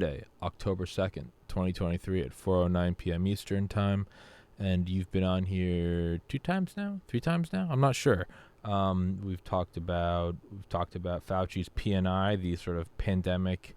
Day, October 2nd, 2023 at 4:09 p.m. Eastern Time. And you've been on here 2 times now, 3 times now. I'm not sure. We've talked about Fauci's P&I, the sort of pandemic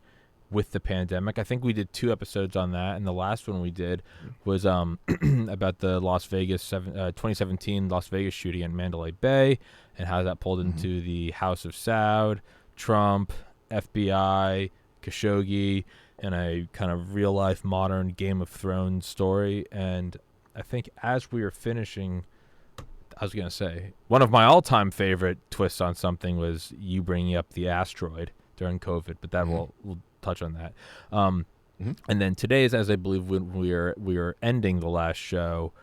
with the pandemic. I think we did 2 episodes on that, and the last one we did was about the 2017 Las Vegas shooting in Mandalay Bay and how that pulled into the House of Saud, Trump, FBI, Khashoggi, and a kind of real life modern Game of Thrones story. And I think as we were finishing, I was going to say, one of my all-time favorite twists on something was you bringing up the asteroid during COVID, but that we'll touch on that. And then today's, as I believe when we were ending the last show,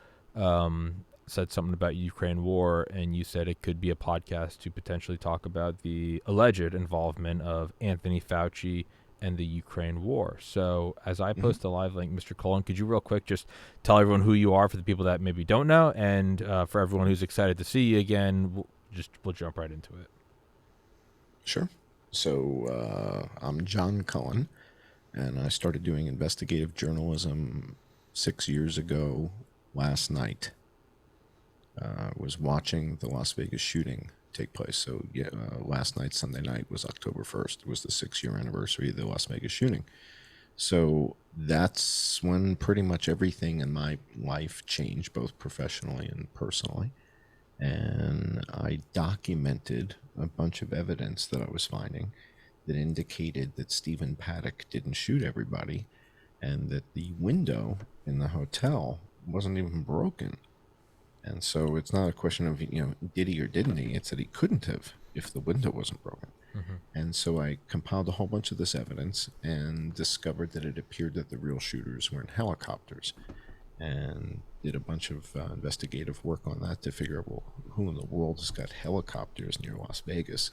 said something about Ukraine war, and you said it could be a podcast to potentially talk about the alleged involvement of Anthony Fauci and the Ukraine war. So as I post a live link, Mr. Cullen, could you real quick just tell everyone who you are for the people that maybe don't know, and for everyone who's excited to see you again, we'll jump right into it. Sure. So I'm John Cullen, and I started doing investigative journalism 6 years ago last night. Was watching the Las Vegas shooting take place. So last night, Sunday night, was October 1st. It was the 6-year anniversary of the Las Vegas shooting. So that's when pretty much everything in my life changed, both professionally and personally. And I documented a bunch of evidence that I was finding that indicated that Stephen Paddock didn't shoot everybody, and that the window in the hotel wasn't even broken. And so it's not a question of, did he or didn't he? It's that he couldn't have if the window wasn't broken. And so I compiled a whole bunch of this evidence and discovered that it appeared that the real shooters were in helicopters, and did a bunch of investigative work on that to figure out, well, who in the world has got helicopters near Las Vegas?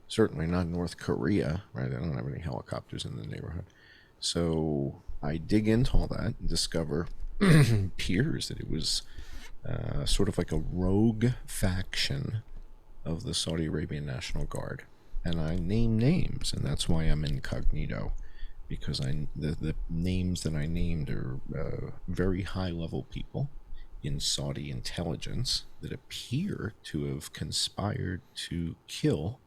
Certainly not North Korea, right? They don't have any helicopters in the neighborhood. So I dig into all that and discover appears that it was sort of like a rogue faction of the Saudi Arabian National Guard. And I name names, and that's why I'm incognito, because the names that I named are very high-level people in Saudi intelligence that appear to have conspired to kill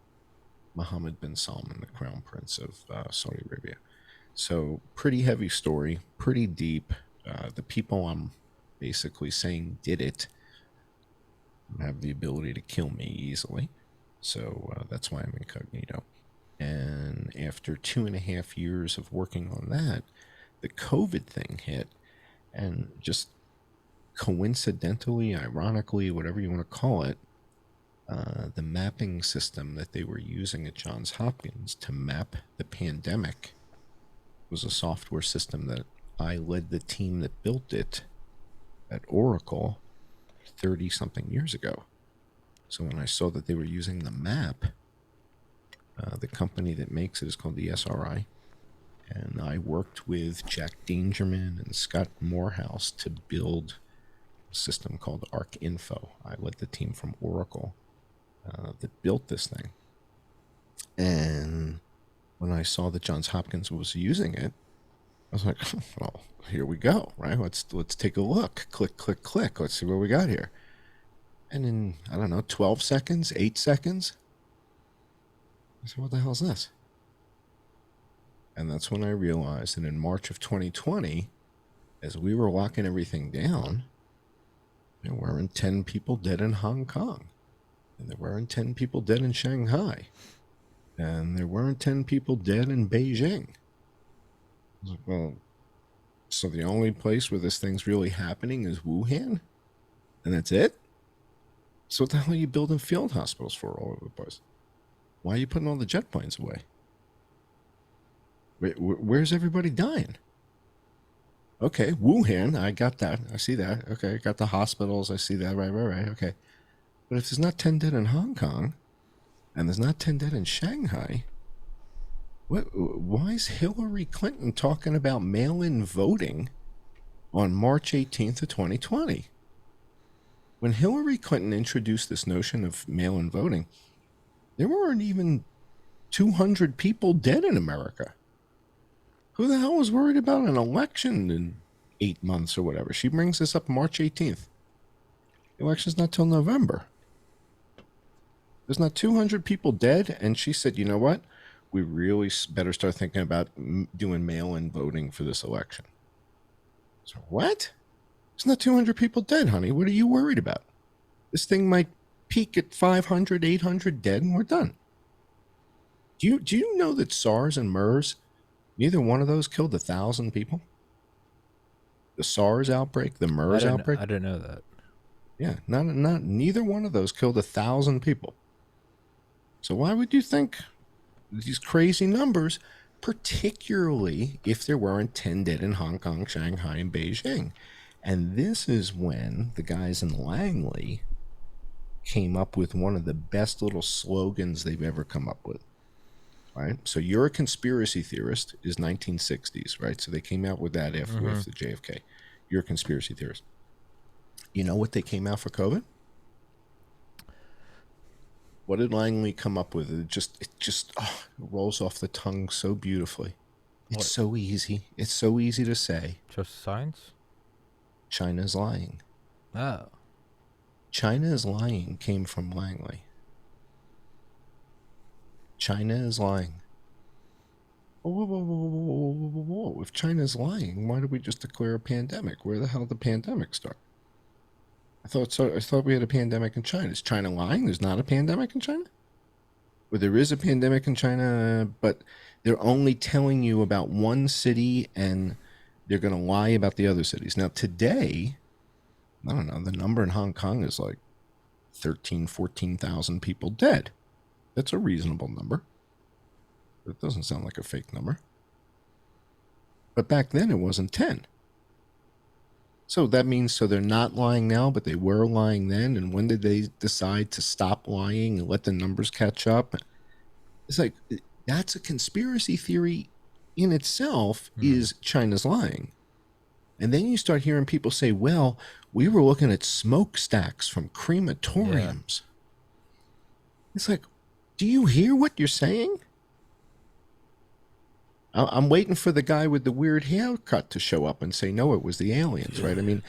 Mohammed bin Salman, the crown prince of Saudi Arabia. So pretty heavy story, pretty deep. The people I'm basically saying did it have the ability to kill me easily. So that's why I'm incognito. And after 2.5 years of working on that, the COVID thing hit, and just coincidentally, ironically, whatever you want to call it, the mapping system that they were using at Johns Hopkins to map the pandemic was a software system that I led the team that built it at Oracle 30-something years ago. So when I saw that they were using the map, the company that makes it is called the SRI, and I worked with Jack Dangerman and Scott Morehouse to build a system called ArcInfo. I led the team from Oracle that built this thing. And when I saw that Johns Hopkins was using it, I was like, well, here we go, right? Let's take a look. Click, click, click. Let's see what we got here. And in, 12 seconds, 8 seconds, I said, what the hell is this? And that's when I realized that in March of 2020, as we were locking everything down, there weren't 10 people dead in Hong Kong. And there weren't 10 people dead in Shanghai. And there weren't 10 people dead in Beijing. I was like, well, so the only place where this thing's really happening is Wuhan? And that's it? So what the hell are you building field hospitals for all over the place? Why are you putting all the jet planes away? Where's everybody dying? Okay, Wuhan, I got that. I see that. Okay, I got the hospitals. I see that. Right. Okay. But if there's not 10 dead in Hong Kong, and there's not 10 dead in Shanghai, why is Hillary Clinton talking about mail-in voting on March 18th of 2020? When Hillary Clinton introduced this notion of mail-in voting, there weren't even 200 people dead in America. Who the hell was worried about an election in 8 months or whatever? She brings this up March 18th. The election's not till November. There's not 200 people dead. And she said, you know what? We really better start thinking about doing mail-in voting for this election. So what? There's not 200 people dead, honey. What are you worried about? This thing might peak at 500, 800 dead, and we're done. Do you know that SARS and MERS, neither one of those killed 1,000 people? The SARS outbreak, the MERS outbreak? I didn't know that. Yeah, neither one of those killed 1,000 people. So why would you think these crazy numbers, particularly if there weren't 10 dead in Hong Kong, Shanghai, and Beijing? And this is when the guys in Langley came up with one of the best little slogans they've ever come up with. Right? So you're a conspiracy theorist is 1960s, right? So they came out with that after with the JFK. You're a conspiracy theorist. You know what they came out for COVID? What did Langley come up with? It just rolls off the tongue so beautifully. It's so easy. It's so easy to say. Just science? China's lying. Oh. China is lying came from Langley. China is lying. Whoa. If China's lying, why did we just declare a pandemic? Where the hell did the pandemic start? I thought we had a pandemic in China. Is China lying? There's not a pandemic in China? Well, there is a pandemic in China, but they're only telling you about one city and they're going to lie about the other cities. Now, today, I don't know, the number in Hong Kong is like 14,000 people dead. That's a reasonable number. It doesn't sound like a fake number. But back then, it wasn't 10. So that means they're not lying now, but they were lying then. And when did they decide to stop lying and let the numbers catch up? It's like, that's a conspiracy theory in itself is China's lying. And then you start hearing people say, well, we were looking at smokestacks from crematoriums. Yeah. It's like, do you hear what you're saying? I'm waiting for the guy with the weird haircut to show up and say, no, it was the aliens, right? I mean,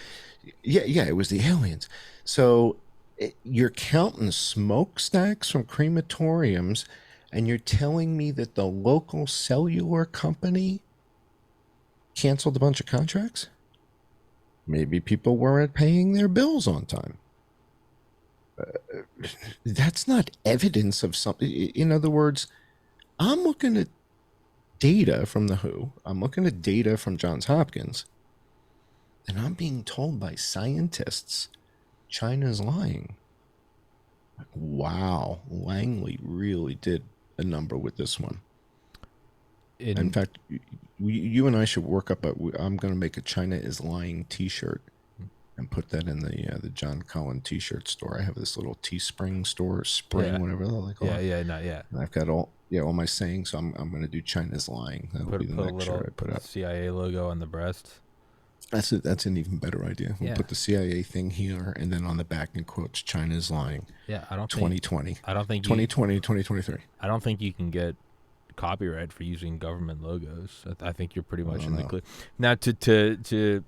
yeah, it was the aliens. So you're counting smokestacks from crematoriums, and you're telling me that the local cellular company canceled a bunch of contracts? Maybe people weren't paying their bills on time. That's not evidence of something. In other words, I'm looking at data from the WHO. I'm looking at data from Johns Hopkins. And I'm being told by scientists China's lying. Wow. Langley really did a number with this one. In fact, you and I should work up I'm going to make a China is lying t-shirt and put that in the John Cullen t-shirt store. I have this little Teespring store, whatever they call it. Yeah. And I've got all my sayings. So I'm going to do China's lying. That'll be the next shirt I put up. CIA logo on the breast. That's an even better idea. We'll put the CIA thing here, and then on the back in quotes, China's lying. Yeah, I don't 2020. I don't think 2020, 2023. I don't think you can get copyright for using government logos. I think you're pretty much in the clear. Now, to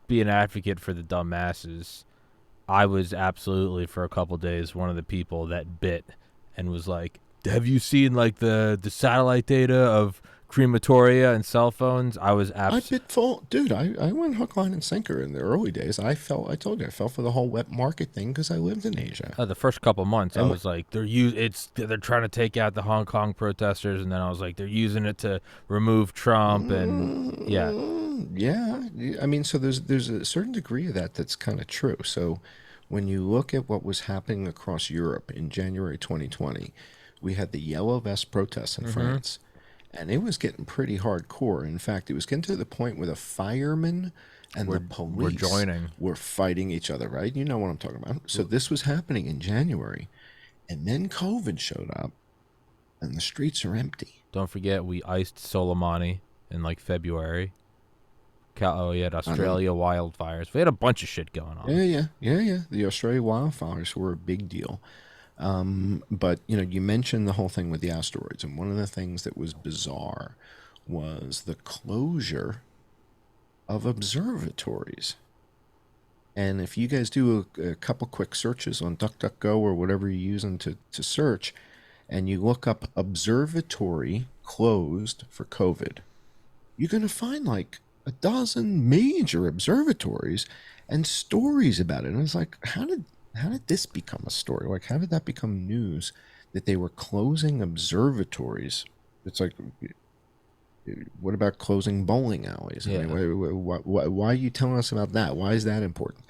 be an advocate for the dumb masses, I was absolutely for a couple days one of the people that bit and was like, "Have you seen like the satellite data of crematoria and cell phones?" I bit full, dude. I went hook, line, and sinker in the early days. I told you, I fell for the whole wet market thing because I lived in Asia. The first couple months, I was like, they're trying to take out the Hong Kong protesters, and then I was like, they're using it to remove Trump, and yeah. I mean, so there's a certain degree of that's kind of true. So when you look at what was happening across Europe in January 2020, we had the yellow vest protests in France. And it was getting pretty hardcore. In fact, it was getting to the point where the firemen and the police were fighting each other, right? You know what I'm talking about. So this was happening in January. And then COVID showed up, and the streets are empty. Don't forget, we iced Soleimani in like February. We had Australia wildfires. We had a bunch of shit going on. Yeah. The Australia wildfires were a big deal. But, you mentioned the whole thing with the asteroids. And one of the things that was bizarre was the closure of observatories. And if you guys do a couple quick searches on DuckDuckGo or whatever you're using to search, and you look up observatory closed for COVID, you're going to find like a dozen major observatories and stories about it. And it's like, how did this become a story? Like, how did that become news that they were closing observatories? It's like, what about closing bowling alleys? I Yeah. mean, why are you telling us about that? Why is that important?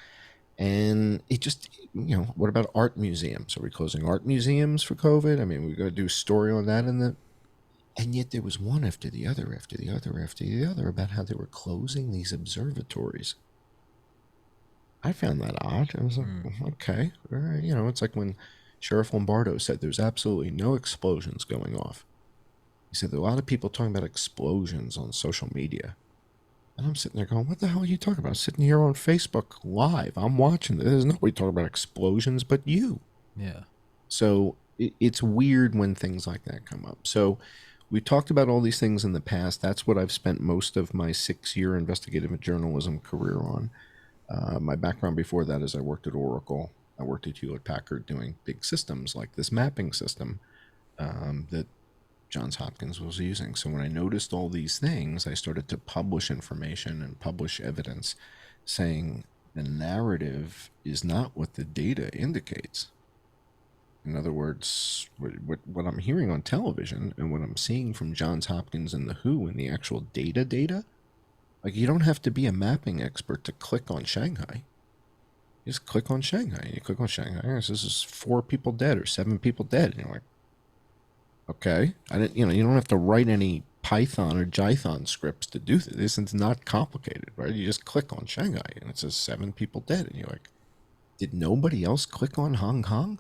And it just, what about art museums? Are we closing art museums for COVID? I mean, we got to do a story on that and yet there was one after the other, after the other, after the other about how they were closing these observatories. I found that odd. I was like, okay, all right. It's like when Sheriff Lombardo said there's absolutely no explosions going off. He said there are a lot of people talking about explosions on social media. And I'm sitting there going, what the hell are you talking about? I'm sitting here on Facebook Live. I'm watching. There's nobody talking about explosions but you. Yeah. So it's weird when things like that come up. So we talked about all these things in the past. That's what I've spent most of my 6-year investigative journalism career on. My background before that is I worked at Oracle. I worked at Hewlett Packard doing big systems like this mapping system that Johns Hopkins was using. So when I noticed all these things, I started to publish information and publish evidence saying the narrative is not what the data indicates. In other words, what I'm hearing on television and what I'm seeing from Johns Hopkins and the WHO and the actual data, like you don't have to be a mapping expert to click on Shanghai. You just click on Shanghai and you click on Shanghai. This is 4 people dead or 7 people dead. And you're like, okay, I didn't. You don't have to write any Python or Jython scripts to do this. It's not complicated, right? You just click on Shanghai and it says 7 people dead, and you're like, did nobody else click on Hong Kong?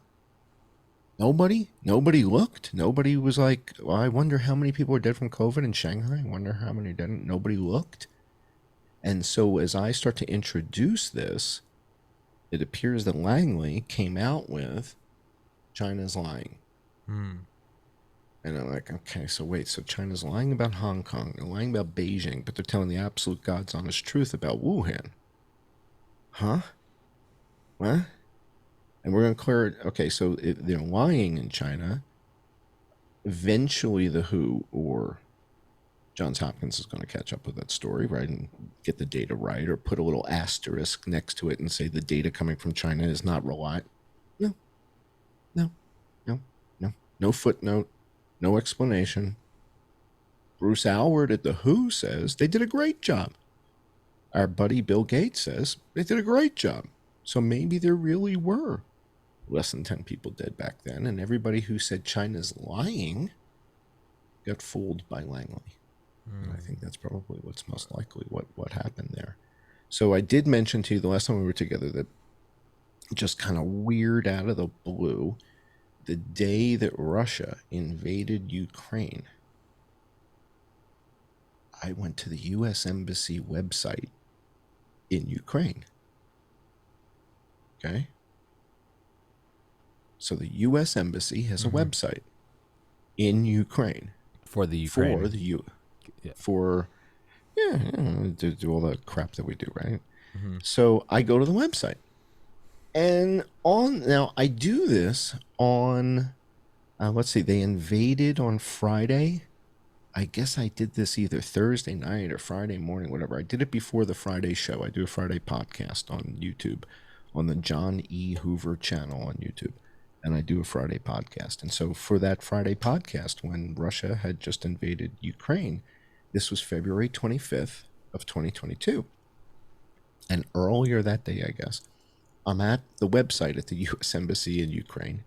Nobody looked. Nobody was like, well, I wonder how many people are dead from COVID in Shanghai. I wonder how many didn't. Nobody looked. And so as I start to introduce this, it appears that Langley came out with China's lying. And I'm like, okay, so wait, so China's lying about Hong Kong, they're lying about Beijing, but they're telling the absolute God's honest truth about Wuhan. Huh? What? And we're going to clear it. Okay, so they're lying in China. Eventually, the WHO or Johns Hopkins is going to catch up with that story, right, and get the data right, or put a little asterisk next to it and say the data coming from China is not reliable. No footnote. No explanation. Bruce Alward at the WHO says they did a great job. Our buddy Bill Gates says they did a great job. So maybe there really were less than 10 people dead back then, and everybody who said China's lying got fooled by Langley. And I think that's probably what's most likely what happened there. So I did mention to you the last time we were together that just kind of weird out of the blue, the day that Russia invaded Ukraine, I went to the U.S. Embassy website in Ukraine. Okay? So the U.S. Embassy has a website in Ukraine. For the Ukraine. To do all the crap that we do, right? So I go to the website. And now I do this on, let's see, they invaded on Friday. I guess I did this either Thursday night or Friday morning, whatever. I did it before the Friday show. I do a Friday podcast on YouTube, on the John E. Hoover channel on YouTube. And I do a Friday podcast. And so for that Friday podcast, when Russia had just invaded Ukraine, this was February 25th of 2022. And earlier that day, I guess, I'm at the website at the U.S. Embassy in Ukraine,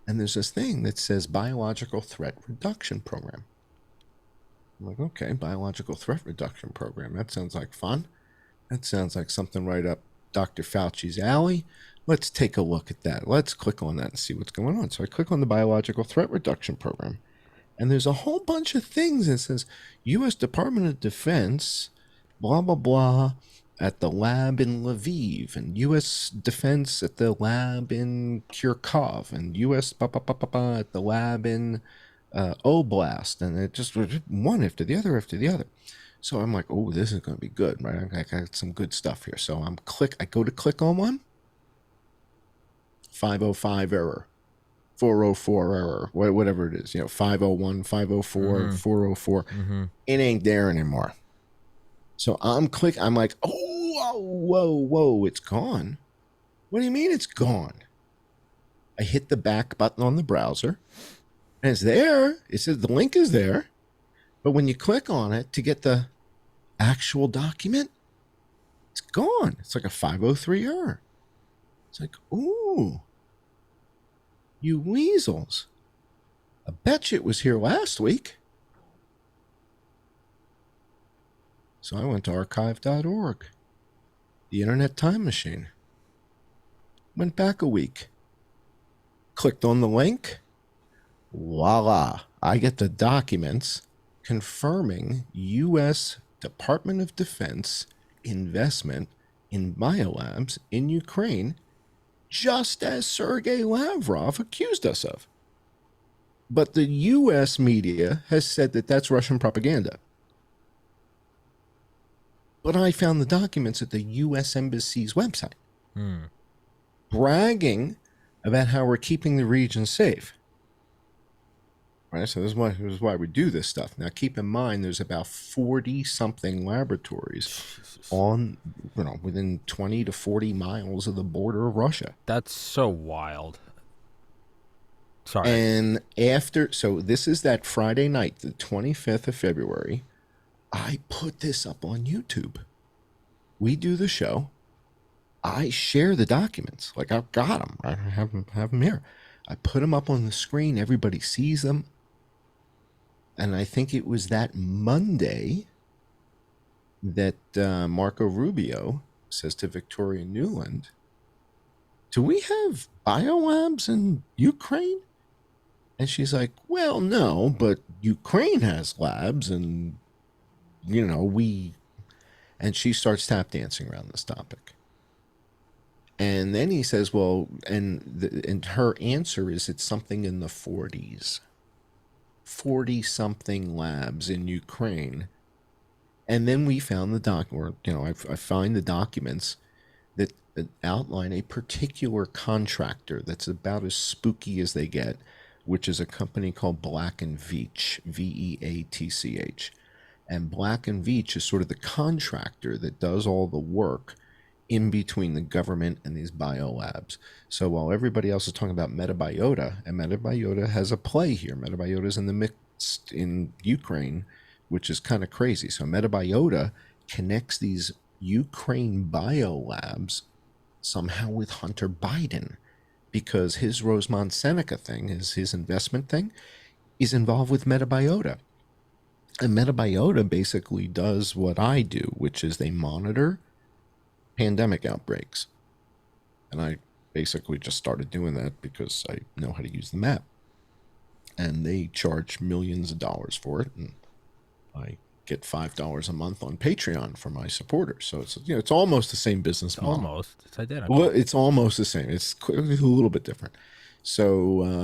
and there's this thing that says Biological Threat Reduction Program. I'm like, okay, Biological Threat Reduction Program. That sounds like fun. That sounds like something right up Dr. Fauci's alley. Let's take a look at that. Let's click on that and see what's going on. So I click on the Biological Threat Reduction Program, and there's a whole bunch of things that says U.S. Department of Defense, blah, blah, blah, at the lab in Lviv, and U.S. defense at the lab in Kharkov, and U.S. at the lab in Oblast, and it just was one after the other after the other. So I'm like, oh, this is going to be good, right? I got some good stuff here. So I go to click on one, 505 error, 404 error, whatever it is, 501, 504, 404. It ain't there anymore. So I'm like, oh, whoa, it's gone. What do you mean it's gone? I hit the back button on the browser, and it's there. It says the link is there. But when you click on it to get the actual document, it's gone. It's like a 503 error. It's like, ooh, you weasels. I bet you it was here last week. So I went to archive.org, the Internet Time Machine. Went back a week. Clicked on the link. Voila. I get the documents confirming U.S. Department of Defense investment in biolabs in Ukraine, just as Sergei Lavrov accused us of. But the U.S. media has said that that's Russian propaganda. But I found the documents at the U.S. Embassy's website, bragging about how we're keeping the region safe. Right, so this is why we do this stuff. Now, keep in mind, there's about 40-something laboratories on, within 20 to 40 miles of the border of Russia. That's so wild. Sorry. And so this is that Friday night, the 25th of February. I put this up on YouTube. We do the show. I share the documents. Like, I've got them. I have them here. I put them up on the screen. Everybody sees them. And I think it was that Monday that Marco Rubio says to Victoria Nuland, do we have biolabs in Ukraine? And she's like, well, no, but Ukraine has labs, and and she starts tap dancing around this topic. And then he says, well, and her answer is it's something in the 40s. 40-something labs in Ukraine. And then we found I find the documents that outline a particular contractor that's about as spooky as they get, which is a company called Black and Veatch, Veatch. And Black and Veatch is sort of the contractor that does all the work in between the government and these biolabs. So while everybody else is talking about Metabiota, and Metabiota has a play here, Metabiota's in the mix in Ukraine, which is kind of crazy. So Metabiota connects these Ukraine biolabs somehow with Hunter Biden, because his Rosemont Seneca thing, his investment thing, is involved with Metabiota. And Metabiota basically does what I do, which is they monitor pandemic outbreaks. And I basically just started doing that because I know how to use the map. And they charge millions of dollars for it. And I get $5 a month on Patreon for my supporters. So it's almost the same business model. It's identical. Well, it's almost the same. It's a little bit different. So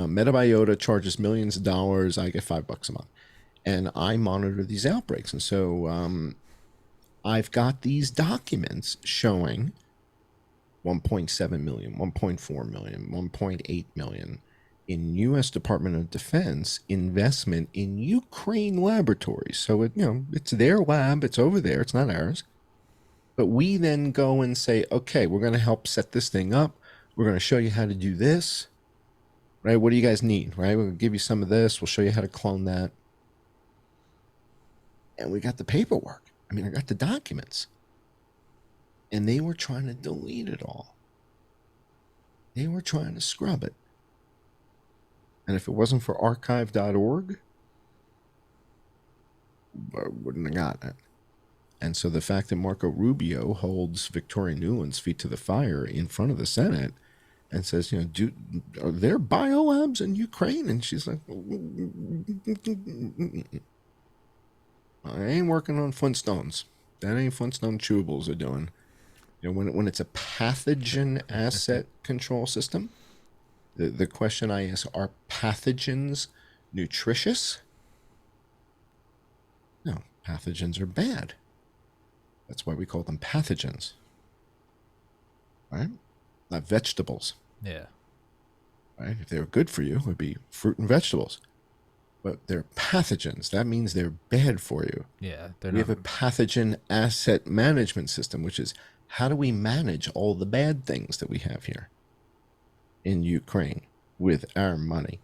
Metabiota charges millions of dollars. I get $5 a month. And I monitor these outbreaks. And so I've got these documents showing 1.7 million, 1.4 million, 1.8 million in U.S. Department of Defense investment in Ukraine laboratories. So it's their lab. It's over there. It's not ours. But we then go and say, okay, we're going to help set this thing up. We're going to show you how to do this. Right? What do you guys need? Right? We'll give you some of this. We'll show you how to clone that. And we got the paperwork. I got the documents. And they were trying to delete it all. They were trying to scrub it. And if it wasn't for archive.org, I wouldn't have gotten it. And so the fact that Marco Rubio holds Victoria Nuland's feet to the fire in front of the Senate and says, are there biolabs in Ukraine? And she's like, I ain't working on Flintstones. That ain't Flintstone chewables are doing. When it's a pathogen asset control system, the question I ask, are pathogens nutritious? No, pathogens are bad. That's why we call them pathogens, right? Not vegetables, Yeah. right? If they were good for you, it would be fruit and vegetables. But they're pathogens. That means they're bad for you. Yeah. They're We not. have a pathogen asset management system, which is how do we manage all the bad things that we have here in Ukraine with our money,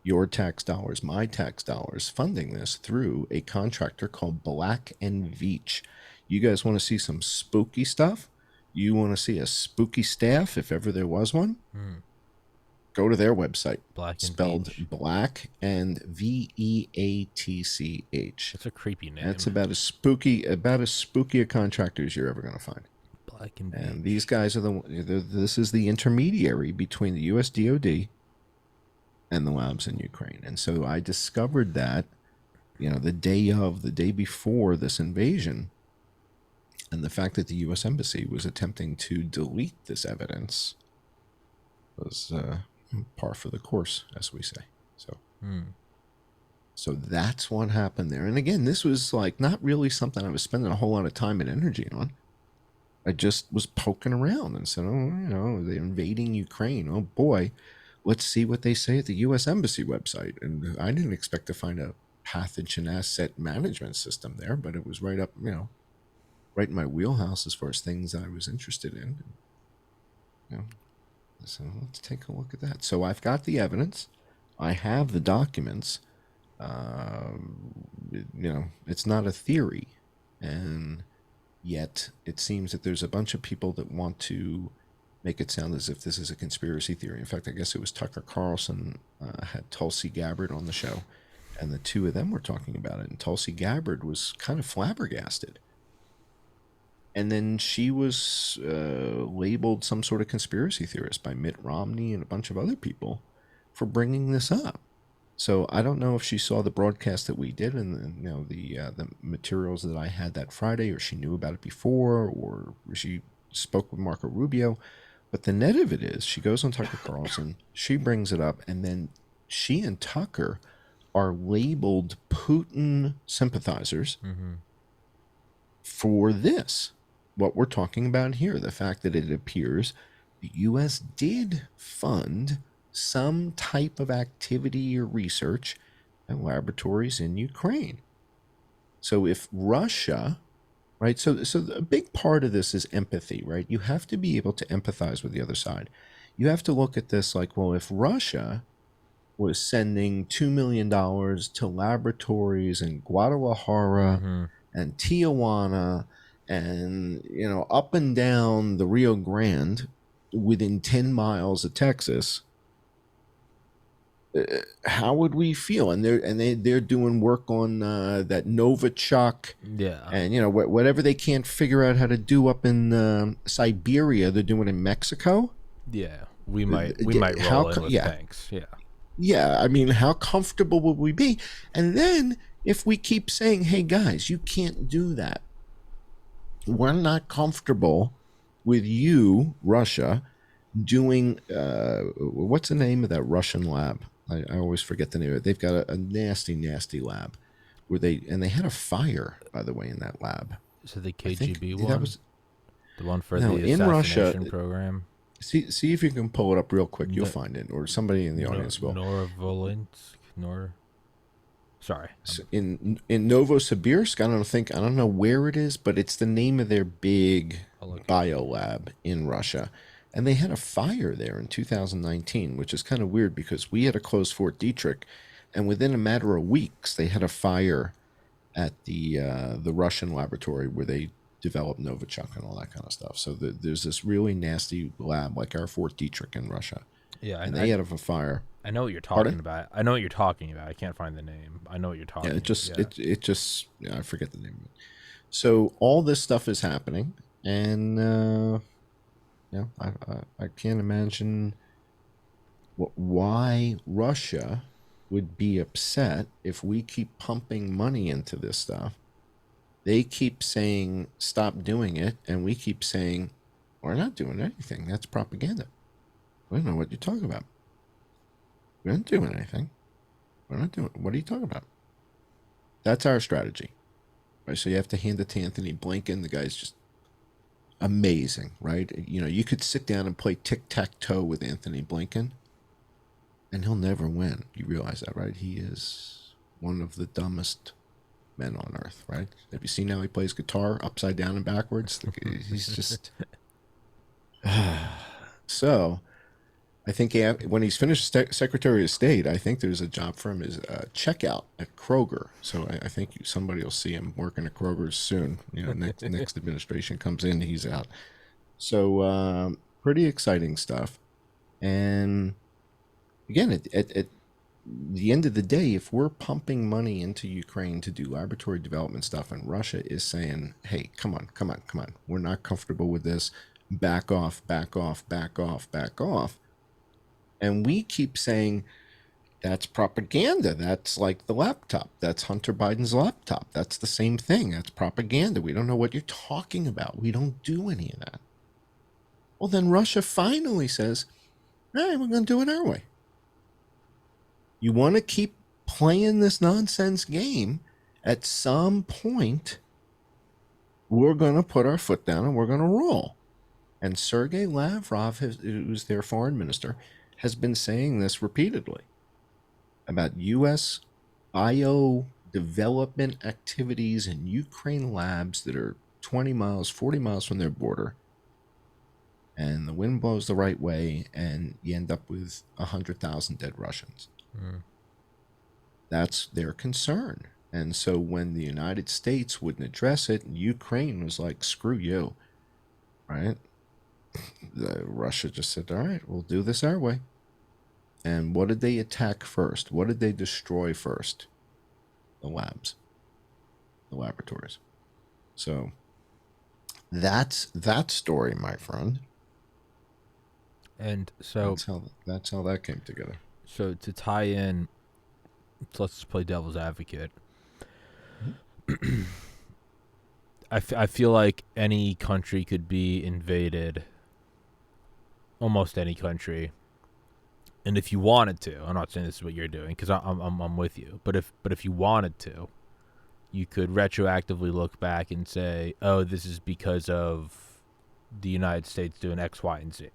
your tax dollars, my tax dollars, funding this through a contractor called Black and Veatch. You guys want to see some spooky stuff? You want to see a spooky staff, if ever there was one? Go to their website. Black and Spelled Beach. Black and Veatch. That's a creepy name. That's about as spooky a contractor as you're ever going to find. Black and And Beach. these guys are this is the intermediary between the US DoD and the labs in Ukraine. And so I discovered that, the day before this invasion, and the fact that the US Embassy was attempting to delete this evidence was par for the course, as we say. So that's what happened there. And again, this was like not really something I was spending a whole lot of time and energy on. I just was poking around and said, they're invading Ukraine. Oh boy, let's see what they say at the U.S. Embassy website. And I didn't expect to find a pathogen asset management system there, but it was right up, right in my wheelhouse as far as things that I was interested in. So let's take a look at that. So I've got the evidence. I have the documents. It's not a theory. And yet it seems that there's a bunch of people that want to make it sound as if this is a conspiracy theory. In fact, I guess it was Tucker Carlson had Tulsi Gabbard on the show, and the two of them were talking about it. And Tulsi Gabbard was kind of flabbergasted. And then she was labeled some sort of conspiracy theorist by Mitt Romney and a bunch of other people for bringing this up. So I don't know if she saw the broadcast that we did and the materials that I had that Friday, or she knew about it before, or she spoke with Marco Rubio. But the net of it is she goes on Tucker Carlson, she brings it up, and then she and Tucker are labeled Putin sympathizers for this. What we're talking about here, the fact that it appears the U.S. did fund some type of activity or research at laboratories in Ukraine. So if Russia, right, so a big part of this is empathy, right? You have to be able to empathize with the other side. You have to look at this like, well, if Russia was sending $2 million to laboratories in Guadalajara and Tijuana and, up and down the Rio Grande within 10 miles of Texas, how would we feel? And they're doing work on that Novichok, and whatever they can't figure out how to do up in Siberia, they're doing in Mexico. Yeah, we might roll in with thanks. Yeah. I mean, how comfortable would we be? And then if we keep saying, "Hey guys, you can't do that. We're not comfortable with you, Russia, doing what's the name of that Russian lab? I always forget the name of it. They've got a nasty, nasty lab where they had a fire, by the way, in that lab. So the KGB one? That was the one for the assassination program? See if you can pull it up real quick. You'll find it, or somebody in the audience will. Sorry. In Novosibirsk, I don't know where it is, but it's the name of their big bio lab in Russia. And they had a fire there in 2019, which is kind of weird because we had to close Fort Detrick, and within a matter of weeks, they had a fire at the Russian laboratory where they developed Novichok and all that kind of stuff. So there's this really nasty lab like our Fort Detrick in Russia. Yeah, and they had a fire. I know what you're talking about. I know what you're talking about. I can't find the name. I know what you're talking about. It just I forget the name of it. So all this stuff is happening, and I can't imagine why Russia would be upset if we keep pumping money into this stuff. They keep saying stop doing it, and we keep saying We're not doing anything. That's propaganda. We don't know what you're talking about. We're not doing anything. We're not doing. What are you talking about? That's our strategy. Right? So you have to hand it to Anthony Blinken. The guy's just amazing, right? You know, you could sit down and play tic-tac-toe with Anthony Blinken, and he'll never win. You realize that, right? He is one of the dumbest men on earth, right? Have you seen how he plays guitar upside down and backwards? He's just... So I think when he's finished Secretary of State, I think there's a job for him as a checkout at Kroger. So I think somebody will see him working at Kroger soon. You know, next administration comes in, he's out. So pretty exciting stuff. And again, at the end of the day, if we're pumping money into Ukraine to do laboratory development stuff, and Russia is saying, "Hey, come on, we're not comfortable with this. Back off, back off, back off, back off." And we keep saying, that's propaganda. That's like the laptop. That's Hunter Biden's laptop. That's the same thing. That's propaganda. We don't know what you're talking about. We don't do any of that. Well, then Russia finally says, all right, we're going to do it our way. You want to keep playing this nonsense game, at some point, we're going to put our foot down and we're going to roll. And Sergei Lavrov, who's their foreign minister, has been saying this repeatedly about U.S. bio development activities in Ukraine labs that are 20 miles, 40 miles from their border. And the wind blows the right way, and you end up with 100,000 dead Russians. Mm. That's their concern. And so when the United States wouldn't address it, Ukraine was like, screw you, right? Russia just said, all right, we'll do this our way. And what did they attack first? What did they destroy first? The labs, the laboratories. So that's that story, my friend. And so that's how that came together. So to tie in, let's just play devil's advocate. Mm-hmm. I feel like any country could be invaded. Almost any country, and if you wanted to, I'm not saying this is what you're doing because I'm with you, but if you wanted to, you could retroactively look back and say, oh, this is because of the United States doing X, Y, and Z,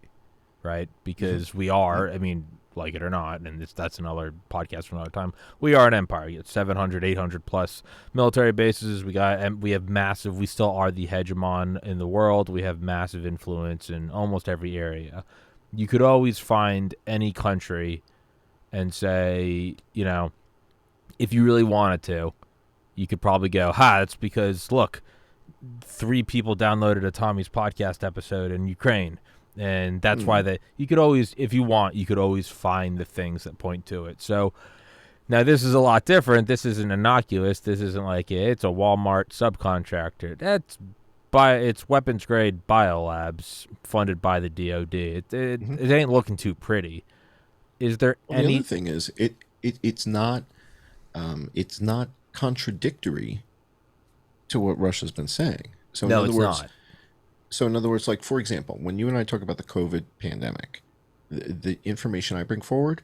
right? Because we are, I mean, like it or not, and that's another podcast for another time. We are an empire. We have 700, 800 plus military bases. We have massive. We still are the hegemon in the world. We have massive influence in almost every area. You could always find any country and say, you know, if you really wanted to, you could probably go, it's because look, 3 people downloaded a Tommy's podcast episode in Ukraine. And that's why you could always, if you want, you could always find the things that point to it. So now this is a lot different. This isn't innocuous. This isn't like it's a Walmart subcontractor. It's weapons grade biolabs funded by the DoD. It ain't looking too pretty. Is there any? The other thing is it's not contradictory to what Russia's been saying. So no, it's not. So in other words, like, for example, when you and I talk about the COVID pandemic, the information I bring forward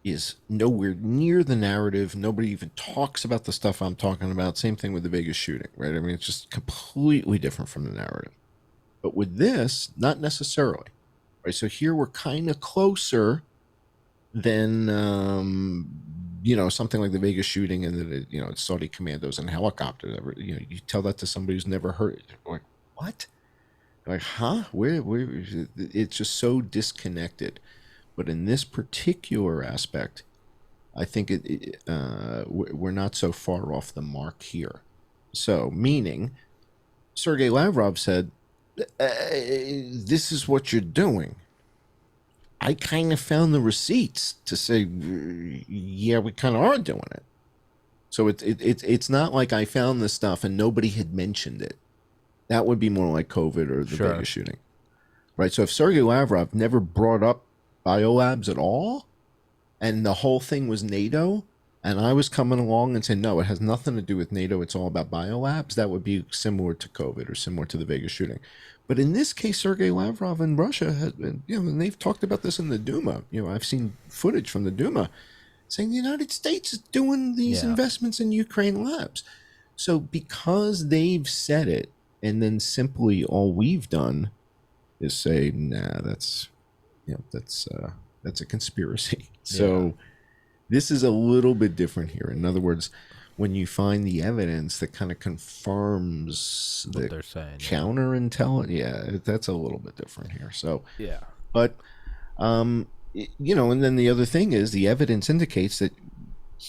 is nowhere near the narrative. Nobody even talks about the stuff I'm talking about. Same thing with the Vegas shooting, right? I mean, it's just completely different from the narrative. But with this, not necessarily, right? So here we're kind of closer than, something like the Vegas shooting and the, Saudi commandos and helicopters. You tell that to somebody who's never heard it. Like, what? Like, huh? Where? It's just so disconnected. But in this particular aspect, I think we're not so far off the mark here. So, meaning, Sergei Lavrov said, this is what you're doing. I kind of found the receipts to say, yeah, we kind of are doing it. So it's not like I found this stuff and nobody had mentioned it. That would be more like COVID or the Vegas shooting, right? So if Sergei Lavrov never brought up biolabs at all, and the whole thing was NATO, and I was coming along and saying, no, it has nothing to do with NATO, it's all about biolabs, that would be similar to COVID or similar to the Vegas shooting. But in this case, Sergei Lavrov in Russia has been, and they've talked about this in the Duma. I've seen footage from the Duma saying the United States is doing these Yeah. investments in Ukraine labs. So because they've said it, and then simply all we've done is say, nah, that's a conspiracy. So this is a little bit different here. In other words, when you find the evidence that kind of confirms What the they're saying. counterintelligence, that's a little bit different here. So, Yeah. but and then the other thing is the evidence indicates that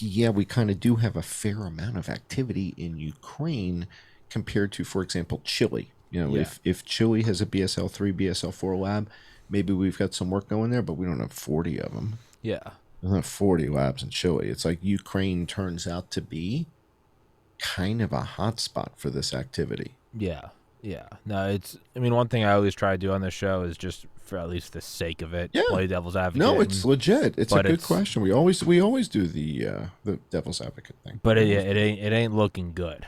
we kind of do have a fair amount of activity in Ukraine compared to, for example, Chile. If Chile has a BSL-3, BSL-4 lab, maybe we've got some work going there, but we don't have 40 of them. Yeah. We don't have 40 labs in Chile. It's like Ukraine turns out to be kind of a hotspot for this activity. Yeah. Yeah. No, one thing I always try to do on this show is just for at least the sake of it, play devil's advocate. No, it's legit. It's a good question. We always do the devil's advocate thing. But it ain't looking good.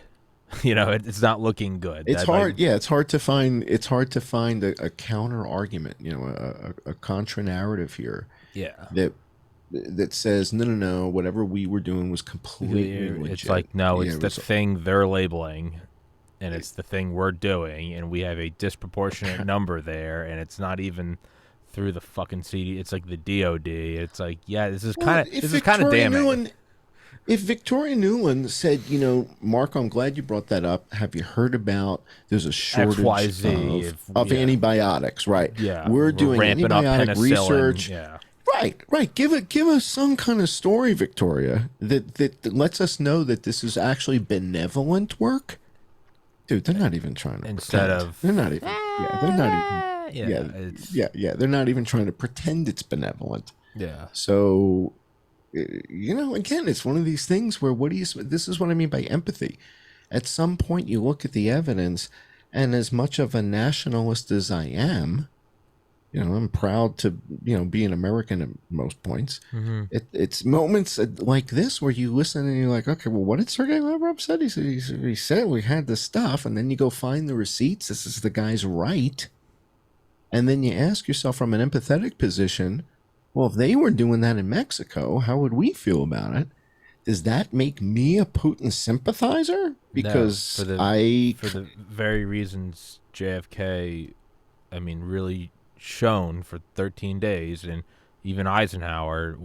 It's not looking good. It's hard. It's hard to find. It's hard to find a counter argument. A contra narrative here. Yeah. That says no. Whatever we were doing was completely legit. It's like no, it's the thing they're labeling, and it's the thing we're doing, and we have a disproportionate number there, and it's not even through the fucking CD. It's like the DOD. It's like this is kind of damning. If Victoria Nuland said, Mark, I'm glad you brought that up. Have you heard about there's a shortage of antibiotics, right? Yeah. We're doing antibiotic research. Yeah. Right. Give us some kind of story, Victoria, that lets us know that this is actually benevolent work. Dude, they're not even trying to they're not even they're not even trying to pretend it's benevolent. Yeah. So again, it's one of these things where this is what I mean by empathy. At some point you look at the evidence, and as much of a nationalist as I am, I'm proud to, be an American at most points. Mm-hmm. It's moments like this where you listen and you're like, okay, well, what did Sergei Lavrov said? He said we had this stuff, and then you go find the receipts. This is the guy's right. And then you ask yourself from an empathetic position, well, if they were doing that in Mexico, how would we feel about it? Does that make me a Putin sympathizer? Because for the very reasons JFK, really shown for 13 days, and even Eisenhower,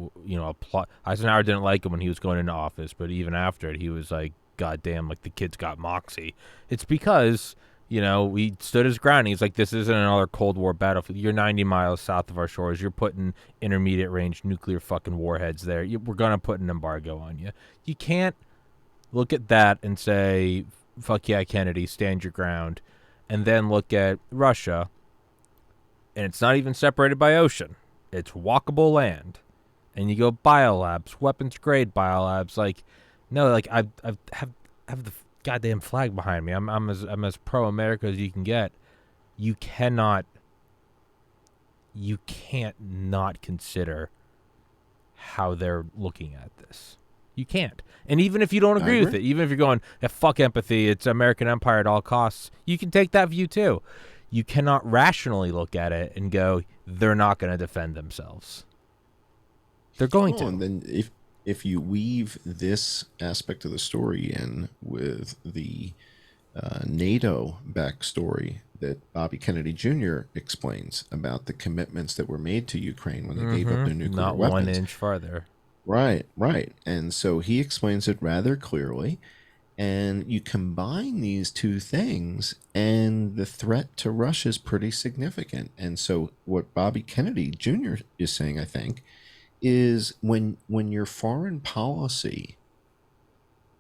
Eisenhower didn't like him when he was going into office, but even after it, he was like, God damn, like the kid's got moxie. It's because, we stood his ground. He's like, this isn't another Cold War battlefield. You're 90 miles south of our shores. You're putting intermediate range nuclear fucking warheads there. We're going to put an embargo on you. You can't look at that and say, fuck yeah, Kennedy, stand your ground, and then look at Russia, and it's not even separated by ocean. It's walkable land. And you go biolabs, weapons grade biolabs. Like, no, like I have the goddamn flag behind me. I'm as pro America as you can get. You can't not consider how they're looking at this. You can't. And even if you don't agree with it, even if you're going, fuck empathy, it's American empire at all costs, you can take that view too. You cannot rationally look at it and go, they're not going to defend themselves. They're going to. And then if you weave this aspect of the story in with the NATO backstory that Bobby Kennedy Jr. explains about the commitments that were made to Ukraine when they gave up their nuclear not weapons. 1 inch farther. Right. And so he explains it rather clearly. And you combine these two things, and the threat to Russia is pretty significant. And so what Bobby Kennedy Jr. is saying, I think, is when your foreign policy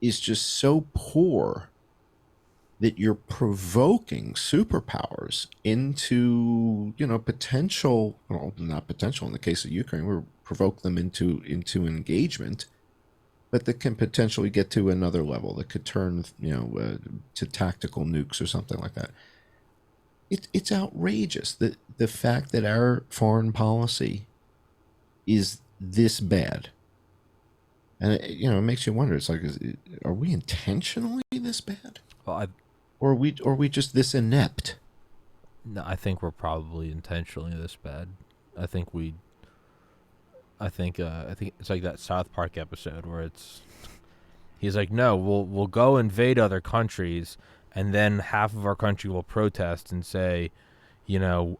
is just so poor that you're provoking superpowers into, potential, well, not potential in the case of Ukraine, we're provoke them into engagement, but that can potentially get to another level that could turn, to tactical nukes or something like that. It's outrageous that the fact that our foreign policy is this bad. And it makes you wonder. It's like, are we intentionally this bad? Well, or are we just this inept? No, I think we're probably intentionally this bad. I think we. I think it's like that South Park episode where he's like, no, we'll go invade other countries, and then half of our country will protest and say,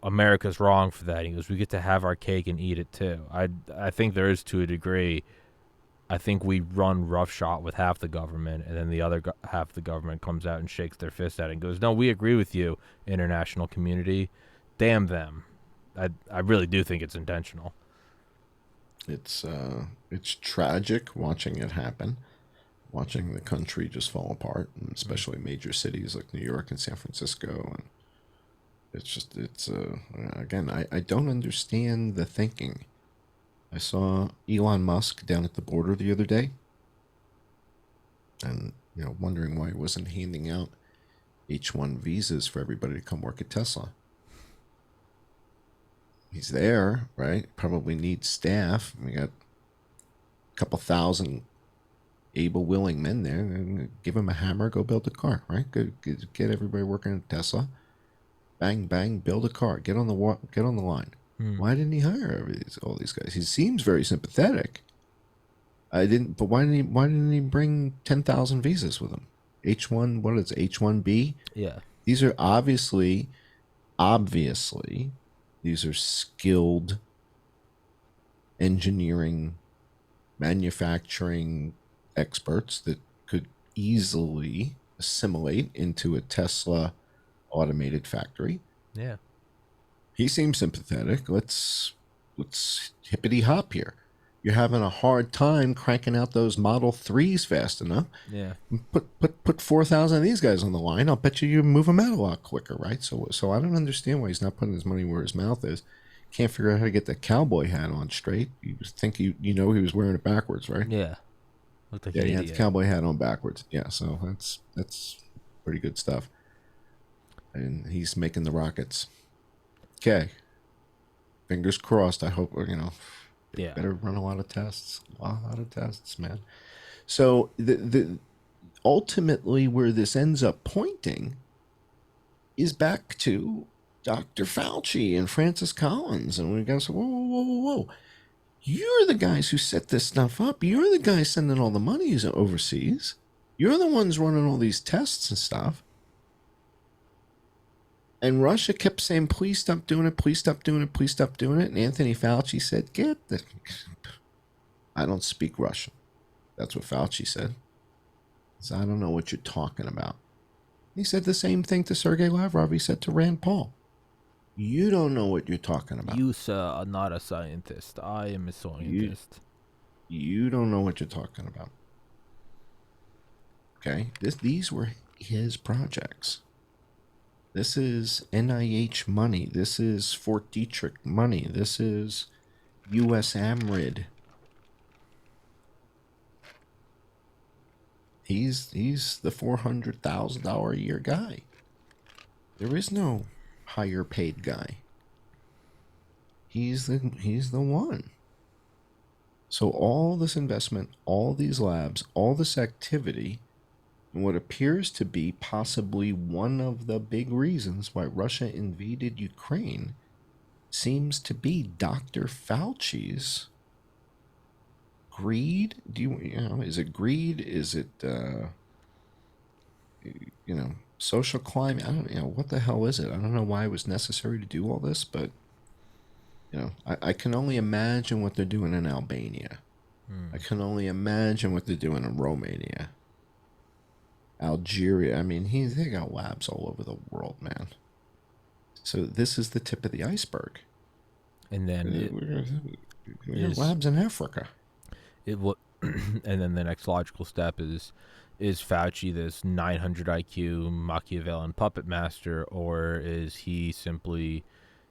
America's wrong for that. He goes, we get to have our cake and eat it too. I think there is, to a degree. I think we run roughshod with half the government, and then the other half of the government comes out and shakes their fist at it and goes, no, we agree with you, international community. Damn them. I really do think it's intentional. It's tragic watching it happen, watching the country just fall apart, and especially major cities like New York and San Francisco. And again, I don't understand the thinking. I saw Elon Musk down at the border the other day, and wondering why he wasn't handing out H-1 visas for everybody to come work at Tesla. He's there, right? Probably needs staff. We got a couple thousand able, willing men there. And give him a hammer, go build a car, right? Get everybody working at Tesla. Bang, bang, build a car. Get on the line. Why didn't he hire all these guys? He seems very sympathetic. But why didn't he bring 10,000 visas with him? H1, what is it, H1B? Yeah. These are obviously, these are skilled engineering, manufacturing experts that could easily assimilate into a Tesla automated factory. Yeah. He seems sympathetic. Let's hippity hop here. You're having a hard time cranking out those Model 3s fast enough. Yeah. Put 4,000 of these guys on the line. I'll bet you move them out a lot quicker, right? So I don't understand why he's not putting his money where his mouth is. Can't figure out how to get the cowboy hat on straight. You think he was wearing it backwards, right? Yeah. Looked like he had the cowboy hat on backwards. Yeah, so that's pretty good stuff. And he's making the rockets. Okay. Fingers crossed. I hope Yeah. Better run a lot of tests. A lot of tests, man. So the ultimately where this ends up pointing is back to Dr. Fauci and Francis Collins. And we got to say, whoa. You're the guys who set this stuff up. You're the guys sending all the money overseas. You're the ones running all these tests and stuff. And Russia kept saying, please stop doing it, please stop doing it, please stop doing it. And Anthony Fauci said, I don't speak Russian. That's what Fauci said. He said, I don't know what you're talking about. He said the same thing to Sergei Lavrov. He said to Rand Paul. You don't know what you're talking about. You, sir, are not a scientist. I am a scientist. You don't know what you're talking about. Okay? These were his projects. This is NIH money. This is Fort Detrick money. This is U.S. AMRID. He's the $400,000 a year guy. There is no higher paid guy. He's the one. So all this investment, all these labs, all this activity, and what appears to be possibly one of the big reasons why Russia invaded Ukraine seems to be Dr. Fauci's greed. Is it greed? Is it, social climate? I don't, what the hell is it? I don't know why it was necessary to do all this, but, I can only imagine what they're doing in Albania. I can only imagine what they're doing in Romania. Algeria. I mean, they got labs all over the world, man. So this is the tip of the iceberg. And then we have labs in Africa. And then the next logical step is Fauci this 900 IQ Machiavellian puppet master, or is he simply?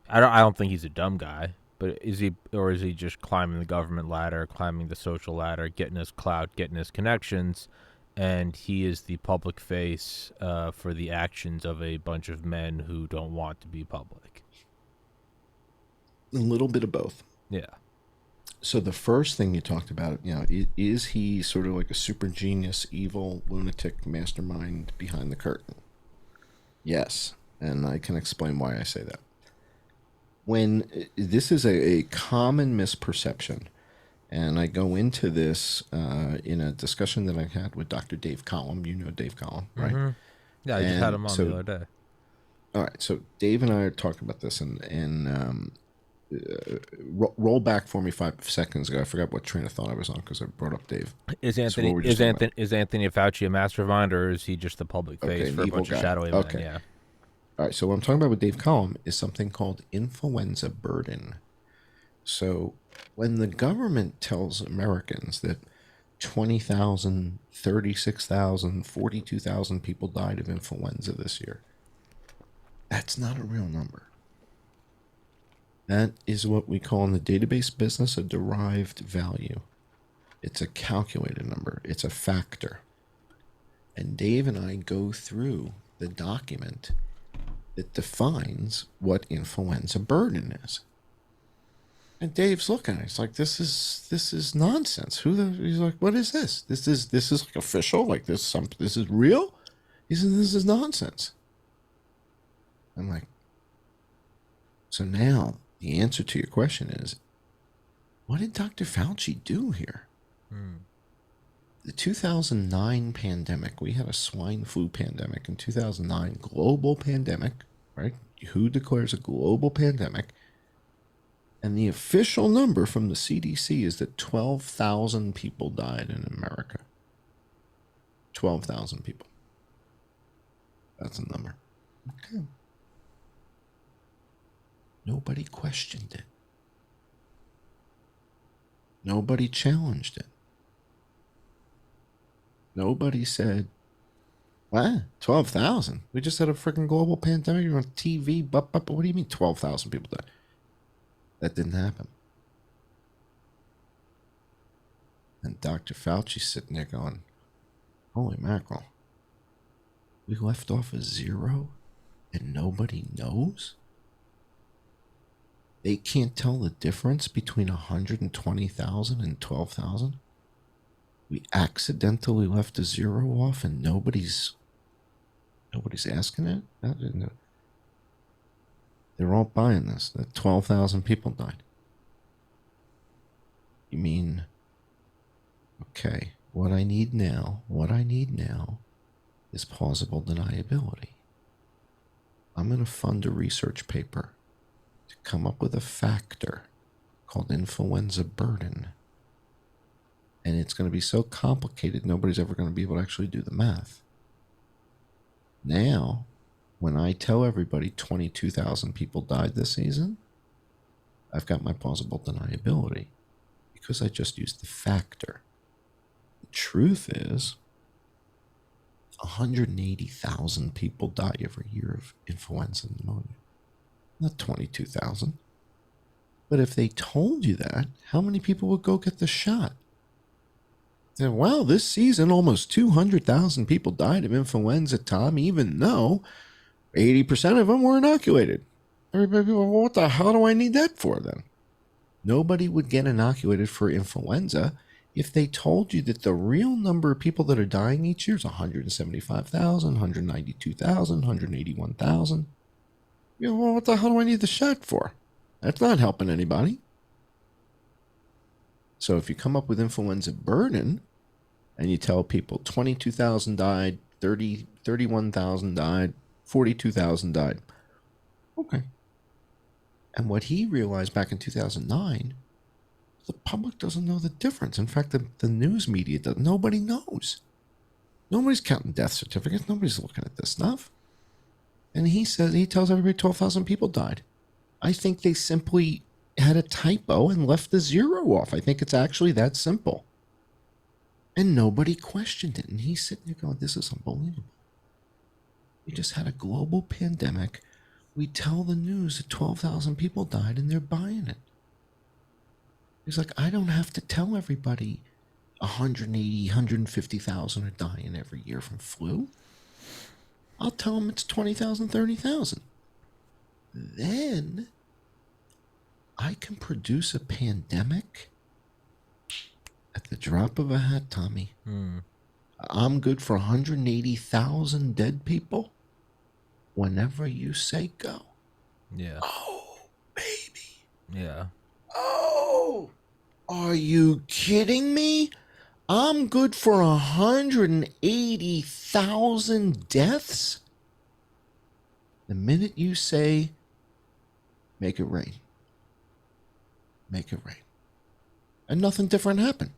I don't think he's a dumb guy, but is he just climbing the government ladder, climbing the social ladder, getting his clout, getting his connections? And he is the public face for the actions of a bunch of men who don't want to be public. A little bit of both. Yeah. So the first thing you talked about, is he sort of like a super genius, evil, lunatic mastermind behind the curtain? Yes. And I can explain why I say that. When this is a common misperception, and I go into this in a discussion that I had with Dr. Dave Cullen. You know Dave Cullen, right? Mm-hmm. Yeah, I just had And him on the so, other day. all right, so Dave and I are talking about this, and roll back for me 5 seconds ago. I forgot what train of thought I was on because I brought up Dave. So what were we just talking about? Is Anthony Fauci a mastermind, or is he just the public Okay, face an for a evil bunch of guy. shadowy men? Okay. Yeah. All right, so what I'm talking about with Dave Cullen is something called influenza burden. So when the government tells Americans that 20,000, 36,000, 42,000 people died of influenza this year, that's not a real number. That is what we call in the database business a derived value. It's a calculated number, it's a factor. And Dave and I go through the document that defines what influenza burden is. And Dave's looking at it. He's like, this is nonsense. He's like, what is this? This is like official? Like this is real? He said, this is nonsense. I'm like, so now the answer to your question is, what did Dr. Fauci do here? The 2009 pandemic, we had a swine flu pandemic in 2009, global pandemic, right? Who declares a global pandemic? And the official number from the CDC is that 12,000 people died in America. 12,000 people. That's a number. Okay. Nobody questioned it. Nobody challenged it. Nobody said, what? 12,000? We just had a freaking global pandemic. You're on TV. What do you mean 12,000 people died? That didn't happen. And Dr. Fauci's sitting there going, holy mackerel. We left off a zero and nobody knows? They can't tell the difference between 120,000 and 12,000? We accidentally left a zero off and nobody's asking it? They're all buying this, that 12,000 people died. You mean, okay, what I need now is plausible deniability. I'm going to fund a research paper to come up with a factor called influenza burden. And it's going to be so complicated, nobody's ever going to be able to actually do the math. Now, when I tell everybody 22,000 people died this season, I've got my plausible deniability because I just used the factor. The truth is, 180,000 people die every year of influenza and pneumonia. Not 22,000. But if they told you that, how many people would go get the shot? And, well, this season, almost 200,000 people died of influenza, Tom, even though 80% of them were inoculated. Everybody, well, what the hell do I need that for then? Nobody would get inoculated for influenza if they told you that the real number of people that are dying each year is 175,000, 192,000, 181,000. You know, well, what the hell do I need the shot for? That's not helping anybody. So if you come up with influenza burden and you tell people 22,000 died, 31,000 died, 42,000 died. Okay. And what he realized back in 2009, the public doesn't know the difference. In fact, the news media doesn't. Nobody knows. Nobody's counting death certificates. Nobody's looking at this stuff. And he tells everybody 12,000 people died. I think they simply had a typo and left the zero off. I think it's actually that simple. And nobody questioned it. And he's sitting there going, this is unbelievable. We just had a global pandemic. We tell the news that 12,000 people died and they're buying it. He's like, I don't have to tell everybody 180, 150,000 are dying every year from flu. I'll tell them it's 20,000, 30,000. Then I can produce a pandemic at the drop of a hat, Tommy. I'm good for 180,000 dead people. whenever you say go. Yeah. Oh, baby. Yeah. Oh, are you kidding me? I'm good for 180,000 deaths. The minute you say, make it rain, make it rain. And nothing different happened.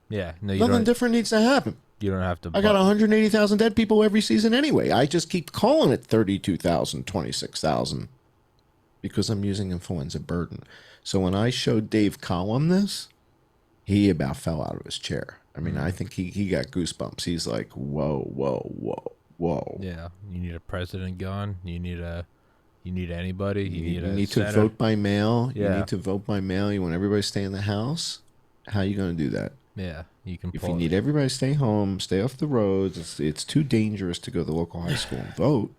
Yeah. No, you Nothing don't. different needs to happen. You don't have to. I got 180,000 dead people every season anyway. I just keep calling it 32,000, 26,000 because I'm using influenza burden. So when I showed Dave Cullen this, he about fell out of his chair. I mean, I think he got goosebumps. He's like, whoa, whoa, whoa, whoa. Yeah. You need a president gone. You need anybody. You need to senator. vote by mail. Yeah. You need to vote by mail. You want everybody to stay in the house. How are you going to do that? Yeah. You can. If you need everybody to stay home, stay off the roads, it's too dangerous to go to the local high school and vote.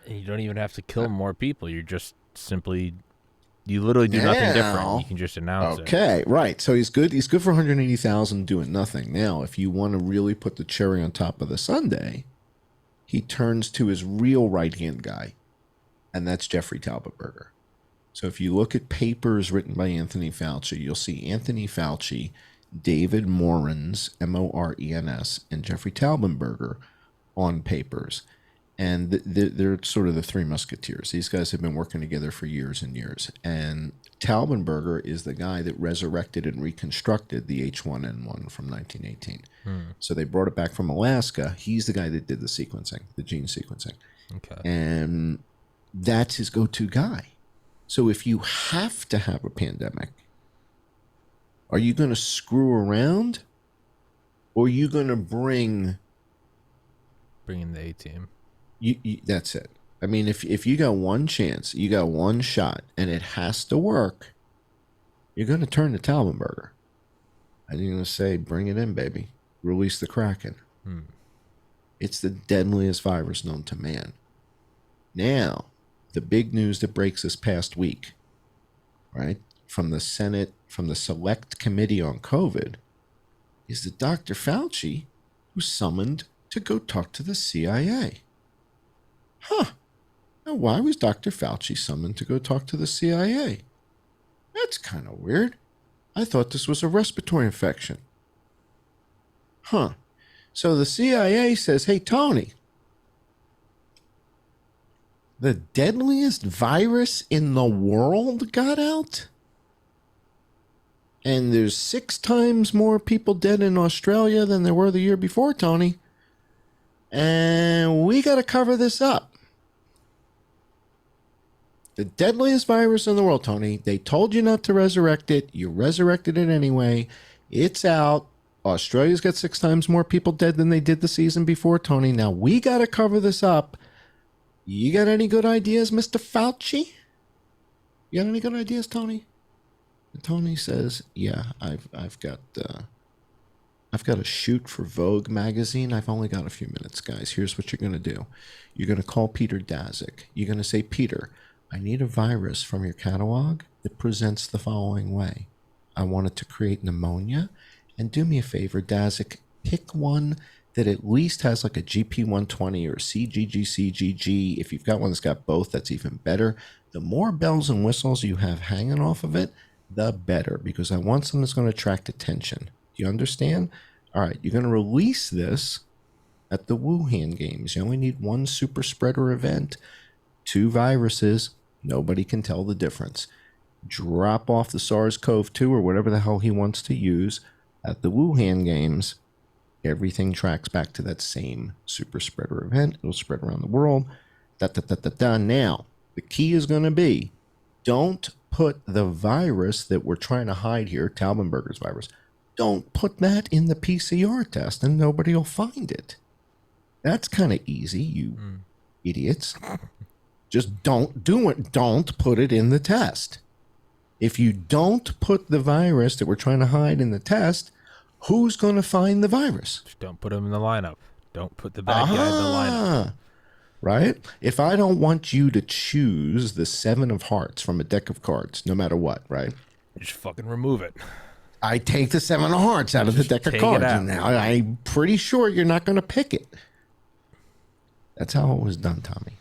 And you don't even have to kill more people. You're just simply. You literally do nothing different. You can just announce it. Okay, right. So he's good. He's good for 180,000 doing nothing. Now, if you want to really put the cherry on top of the sundae, he turns to his real right-hand guy, and that's Jeffrey Talbotberger. So if you look at papers written by Anthony Fauci, you'll see Anthony Fauci, David Morens, Morens, and Jeffrey Talbotberger on papers. And they're sort of the three musketeers. These guys have been working together for years and years. And Talbotberger is the guy that resurrected and reconstructed the H1N1 from 1918. So they brought it back from Alaska. He's the guy that did the sequencing, the gene sequencing. Okay. And that's his go-to guy. So if you have to have a pandemic, are you going to screw around? Or are you going to bring in the A-team? That's it. I mean, if you got one chance, you got one shot, and it has to work, you're going to turn to Talbotberger. And you're going to say, bring it in, baby. Release the Kraken. It's the deadliest virus known to man. Now, the big news that breaks this past week, right, from the Senate, from the Select Committee on COVID, is that Dr. Fauci was summoned to go talk to the CIA. Now, why was Dr. Fauci summoned to go talk to the CIA? That's kind of weird. I thought this was a respiratory infection. So the CIA says, hey, Tony, the deadliest virus in the world got out? And there's 6 times more people dead in Australia than there were the year before, Tony. And we got to cover this up. The deadliest virus in the world, Tony. They told you not to resurrect it. You resurrected it anyway. It's out. Australia's got 6 times more people dead than they did the season before, Tony. Now we got to cover this up. You got any good ideas, Mr. Fauci? You got any good ideas, Tony? And Tony says, yeah, I've got a shoot for Vogue magazine. I've only got a few minutes, guys. Here's what you're going to do. You're going to call Peter Daszak. You're going to say, Peter, I need a virus from your catalog that presents the following way. I want it to create pneumonia. And do me a favor, Daszak, pick one that at least has like a GP120 or CGG. If you've got one that's got both, that's even better. The more bells and whistles you have hanging off of it, the better, because I want something that's going to attract attention. Do you understand? All right, you're going to release this at the Wuhan Games. You only need one super spreader event, 2 viruses. Nobody can tell the difference. Drop off the SARS-CoV-2 or whatever the hell he wants to use at the Wuhan Games. Everything tracks back to that same super spreader event. It'll spread around the world. Now, the key is going to be, don't put the virus that we're trying to hide here, Talbotberger's virus, don't put that in the PCR test and nobody will find it. That's kind of easy, you idiots. Just don't do it. Don't put it in the test. If you don't put the virus that we're trying to hide in the test, who's going to find the virus? Just don't put him in the lineup. Don't put the bad guy in the lineup. Right? If I don't want you to choose the 7 of hearts from a deck of cards, no matter what, right? Just fucking remove it. I take the 7 of hearts out of the deck of cards. And now I'm pretty sure you're not going to pick it. That's how it was done, Tommy.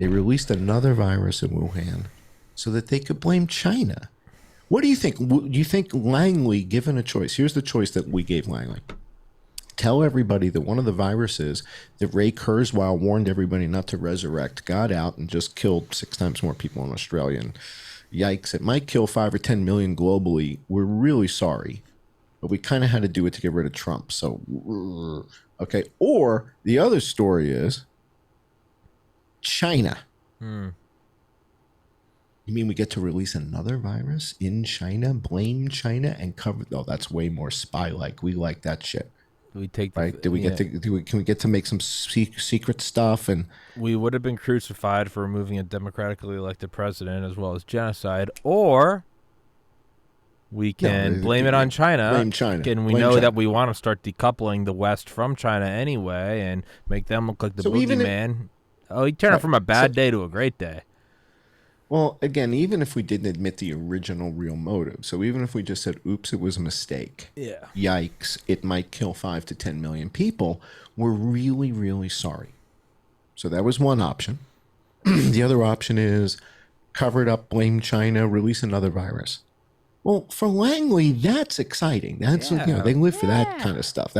They released another virus in Wuhan so that they could blame China. What do you think? Do you think Langley, given a choice, here's the choice that we gave Langley. Tell everybody that one of the viruses that Ray Kurzweil warned everybody not to resurrect got out and just killed 6 times more people in Australia. And yikes, it might kill 5 or 10 million globally. We're really sorry, but we kind of had to do it to get rid of Trump. So, okay. Or the other story is China. You mean we get to release another virus in China, blame China, and cover? Oh, that's way more spy-like. We like that shit. We take right? Can we get to make some secret stuff? And we would have been crucified for removing a democratically elected president as well as genocide, or we can blame it on China. Blame China. And we know that we want to start decoupling the West from China anyway, and make them look like the boogeyman. Oh, you turn it from a bad day to a great day. Well, again, even if we didn't admit the original real motive, so even if we just said, oops, it was a mistake. Yeah. Yikes, it might kill 5 to 10 million people. We're really, really sorry. So that was one option. The other option is cover it up, blame China, release another virus. Well, for Langley, that's exciting. That's they live for that kind of stuff.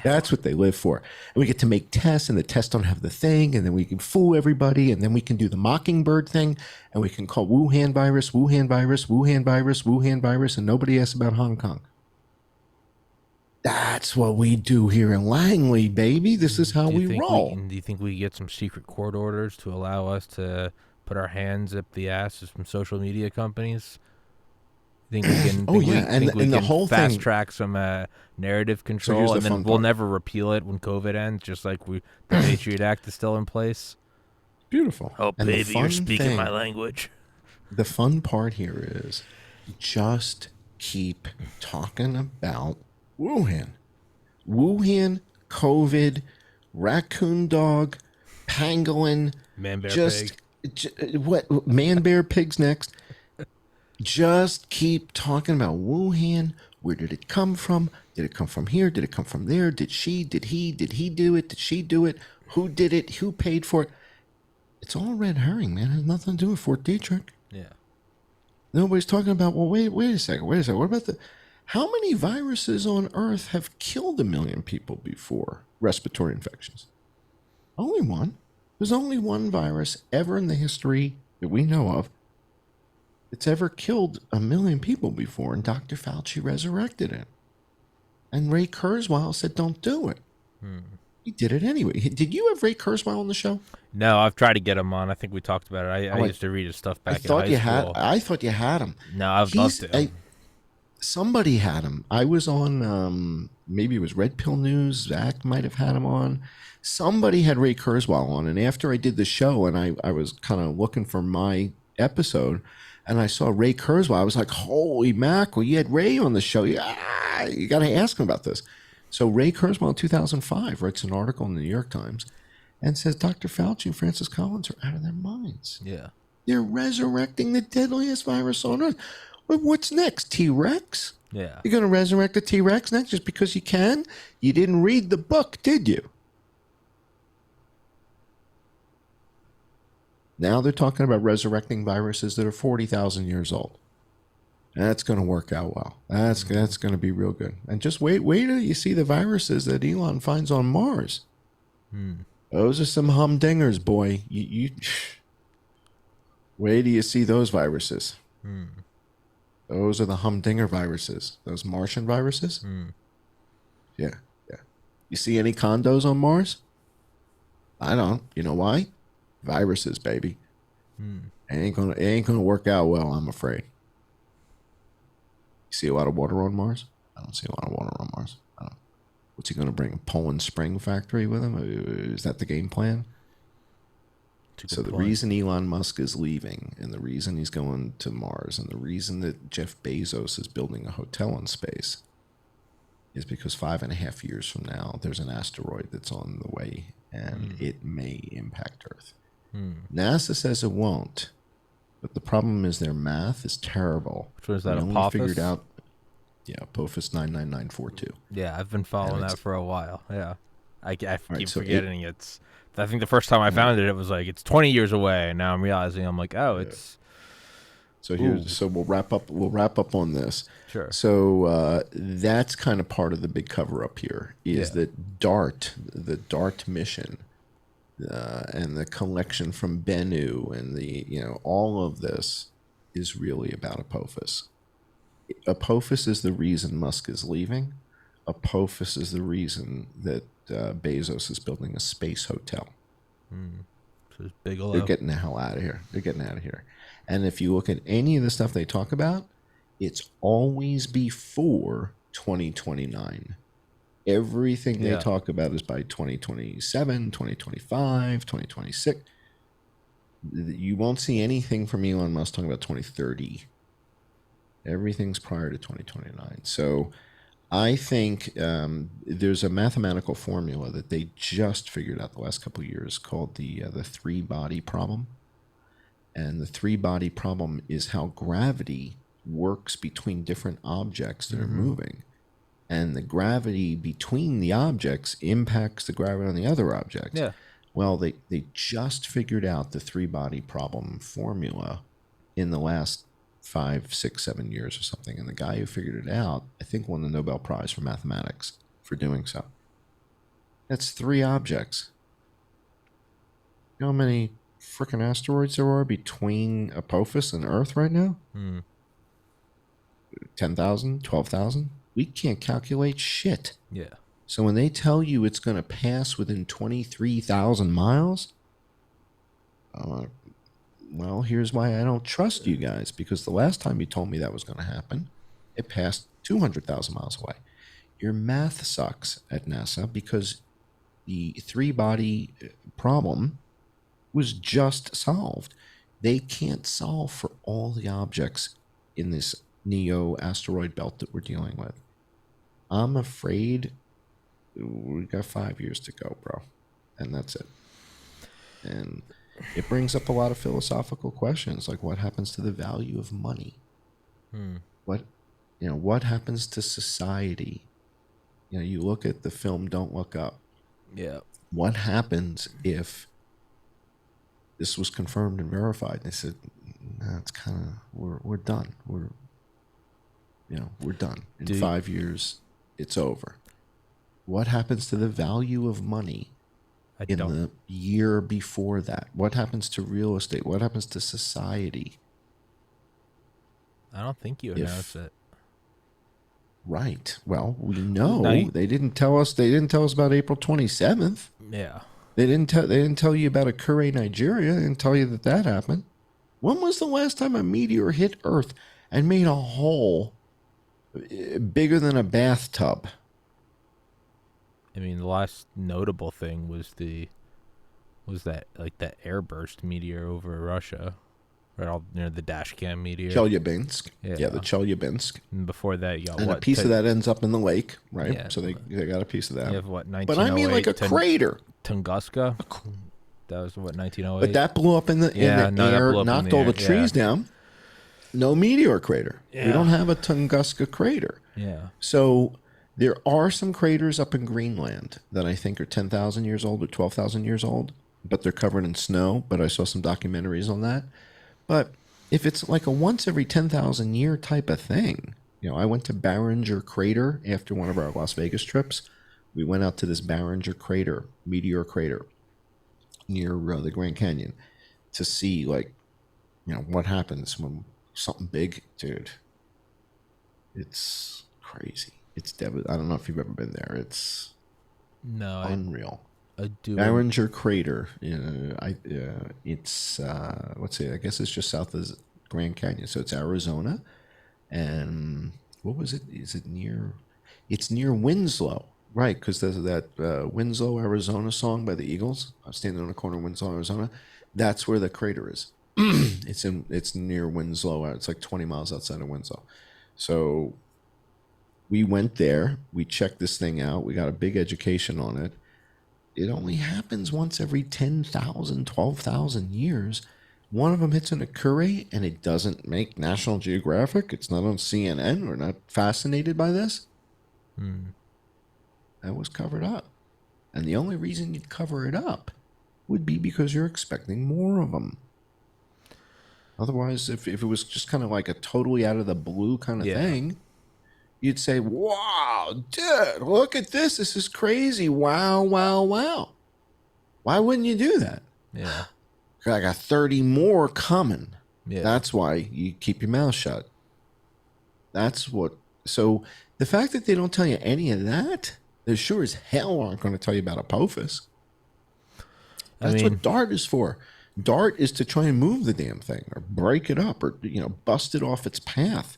That's what they live for. And we get to make tests, and the tests don't have the thing, and then we can fool everybody, and then we can do the mockingbird thing, and we can call Wuhan virus, Wuhan virus, Wuhan virus, Wuhan virus, and nobody asks about Hong Kong. That's what we do here in Langley, baby. This is how we roll. Do you think we get some secret court orders to allow us to put our hands up the ass of some social media companies? Think we can? The whole fast thing, track some narrative control, and then we'll never repeal it when COVID ends, just like the Patriot Act is still in place. Beautiful. Oh, and baby, you're speaking my language. The fun part here is just keep talking about Wuhan, COVID, raccoon dog, pangolin, man bear pig. What man bear pig's next? Just keep talking about Wuhan. Where did it come from? Did it come from here? Did it come from there? Did she? Did he? Did he do it? Did she do it? Who did it? Who paid for it? It's all red herring, man. It has nothing to do with Fort Detrick. Yeah. Nobody's talking about, well, wait a second. What about how many viruses on Earth have killed 1 million people before? Respiratory infections. Only one. There's only one virus ever in the history that we know of it's ever killed 1 million people before, and Dr. Fauci resurrected it. And Ray Kurzweil said, don't do it. He did it anyway. Did you have Ray Kurzweil on the show? No, I've tried to get him on. I think we talked about it. I used to read his stuff back in high school. I thought you had him. No, I've loved it. Somebody had him. I was on, maybe it was Red Pill News. Zach might have had him on. Somebody had Ray Kurzweil on. And after I did the show and I was kind of looking for my episode, and I saw Ray Kurzweil, I was like, holy mackerel, you had Ray on the show. Yeah, you got to ask him about this. So Ray Kurzweil in 2005 writes an article in the New York Times and says Dr. Fauci and Francis Collins are out of their minds. Yeah. They're resurrecting the deadliest virus on Earth. What's next, T-Rex? Yeah. You're going to resurrect the T-Rex next just because you can? You didn't read the book, did you? Now they're talking about resurrecting viruses that are 40,000 years old. That's going to work out well. That's going to be real good. And just wait till you see the viruses that Elon finds on Mars. Those are some humdingers, boy. You wait till you see those viruses. Those are the humdinger viruses. Those Martian viruses. Yeah. You see any condos on Mars? I don't. You know why? Viruses, baby. It ain't gonna work out well, I'm afraid. You see a lot of water on Mars? I don't see a lot of water on Mars. What's he gonna bring? A Poland Spring factory with him? Is that the game plan? So the reason Elon Musk is leaving, and the reason he's going to Mars, and the reason that Jeff Bezos is building a hotel in space is because 5.5 years from now, there's an asteroid that's on the way, and it may impact Earth. NASA says it won't, but the problem is their math is terrible. Which was that, Apophis? Apophis? Figured out, Apophis 99942. Yeah, I've been following that for a while, yeah. I All right, keep so forgetting it's. I think the first time I all right, found it, it was like it's 20 years away, and now I'm realizing I'm like, oh, yeah. it's So ooh, we'll wrap up. We'll wrap up on this. sure, So that's kind of part of the big cover up here is yeah, that DART, the DART mission, and the collection from Bennu, and the all of this is really about Apophis. Apophis is the reason Musk is leaving. Apophis is the reason that Bezos is building a space hotel. so it's They're Bigelow. getting the hell out of here. They're getting out of here. And if you look at any of the stuff they talk about, it's always before 2029. Everything they Yeah, talk about is by 2027, 2025, 2026. You won't see anything from Elon Musk talking about 2030. Everything's prior to 2029. So I think there's a mathematical formula that they just figured out the last couple of years called the three body problem. And the three body problem is how gravity works between different objects that are moving. And the gravity between the objects impacts the gravity on the other objects. yeah. Well, they just figured out the three body problem formula in the last 5, 6, 7 years or something. And the guy who figured it out, I think, won the Nobel Prize for mathematics for doing so. That's three objects. You know how many freaking asteroids there are between Apophis and Earth right now? 10,000, 12,000. We can't calculate shit. Yeah. So when they tell you it's going to pass within 23,000 miles, well, here's why I don't trust you guys. Because the last time you told me that was going to happen, it passed 200,000 miles away. Your math sucks at NASA because the three body problem was just solved. They can't solve for all the objects in this Neo asteroid belt that we're dealing with. I'm afraid we've got 5 years to go, bro. And that's it. And it brings up a lot of philosophical questions, like what happens to the value of money? What happens to society? You look at the film Don't Look Up. Yeah. What happens if this was confirmed and verified? And they said, nah, it's kind of we're done. We're done. In 5 years, it's over. What happens to the value of money the year before that? What happens to real estate? What happens to society? I don't think you announced it. Right. Well, we know Now they didn't tell us. They didn't tell us about April 27th. yeah. They didn't tell you about Akure, Nigeria. They didn't tell you that happened. When was the last time a meteor hit Earth and made a hole bigger than a bathtub? I mean, the last notable thing was that airburst meteor over Russia, right all near the Dashcam meteor. Chelyabinsk. Yeah. The Chelyabinsk. And before that, you got And what? a piece of that ends up in the lake, right? Yeah. So they got a piece of that. You have what? 1908. But I mean, like a crater. Tunguska. That was what 1908. But that blew up in the air, knocked all the trees down. No meteor crater. Yeah. We don't have a Tunguska crater. Yeah. So there are some craters up in Greenland that I think are 10,000 years old or 12,000 years old, but they're covered in snow. But I saw some documentaries on that. But if it's like a once every 10,000 year type of thing, I went to Barringer Crater after one of our Las Vegas trips. We went out to this Barringer Crater, meteor crater, near the Grand Canyon to see, what happens when something big, dude. It's crazy. It's I don't know if you've ever been there. It's unreal. I do. Barringer Crater. It's let's see. I guess it's just south of Grand Canyon, so it's Arizona. And what was it? Is it near? It's near Winslow, right? Because there's that Winslow, Arizona song by the Eagles. I'm standing on a corner of Winslow, Arizona. That's where the crater is. It's near Winslow. It's like 20 miles outside of Winslow. So we went there. We checked this thing out. We got a big education on it. It only happens once every 10,000, 12,000 years. One of them hits an Akure, and it doesn't make National Geographic. It's not on CNN. We're not fascinated by this. That was covered up. And the only reason you'd cover it up would be because you're expecting more of them. Otherwise, if it was just kind of like a totally out of the blue kind of Yeah. thing, you'd say, wow, dude, look at this. This is crazy. Wow, wow, wow. Why wouldn't you do that? Yeah. I got 30 more coming. Yeah. That's why you keep your mouth shut. That's what. So the fact that they don't tell you any of that, they sure as hell aren't going to tell you about Apophis. I That's mean, what DART is for. DART is to try and move the damn thing or break it up or, bust it off its path.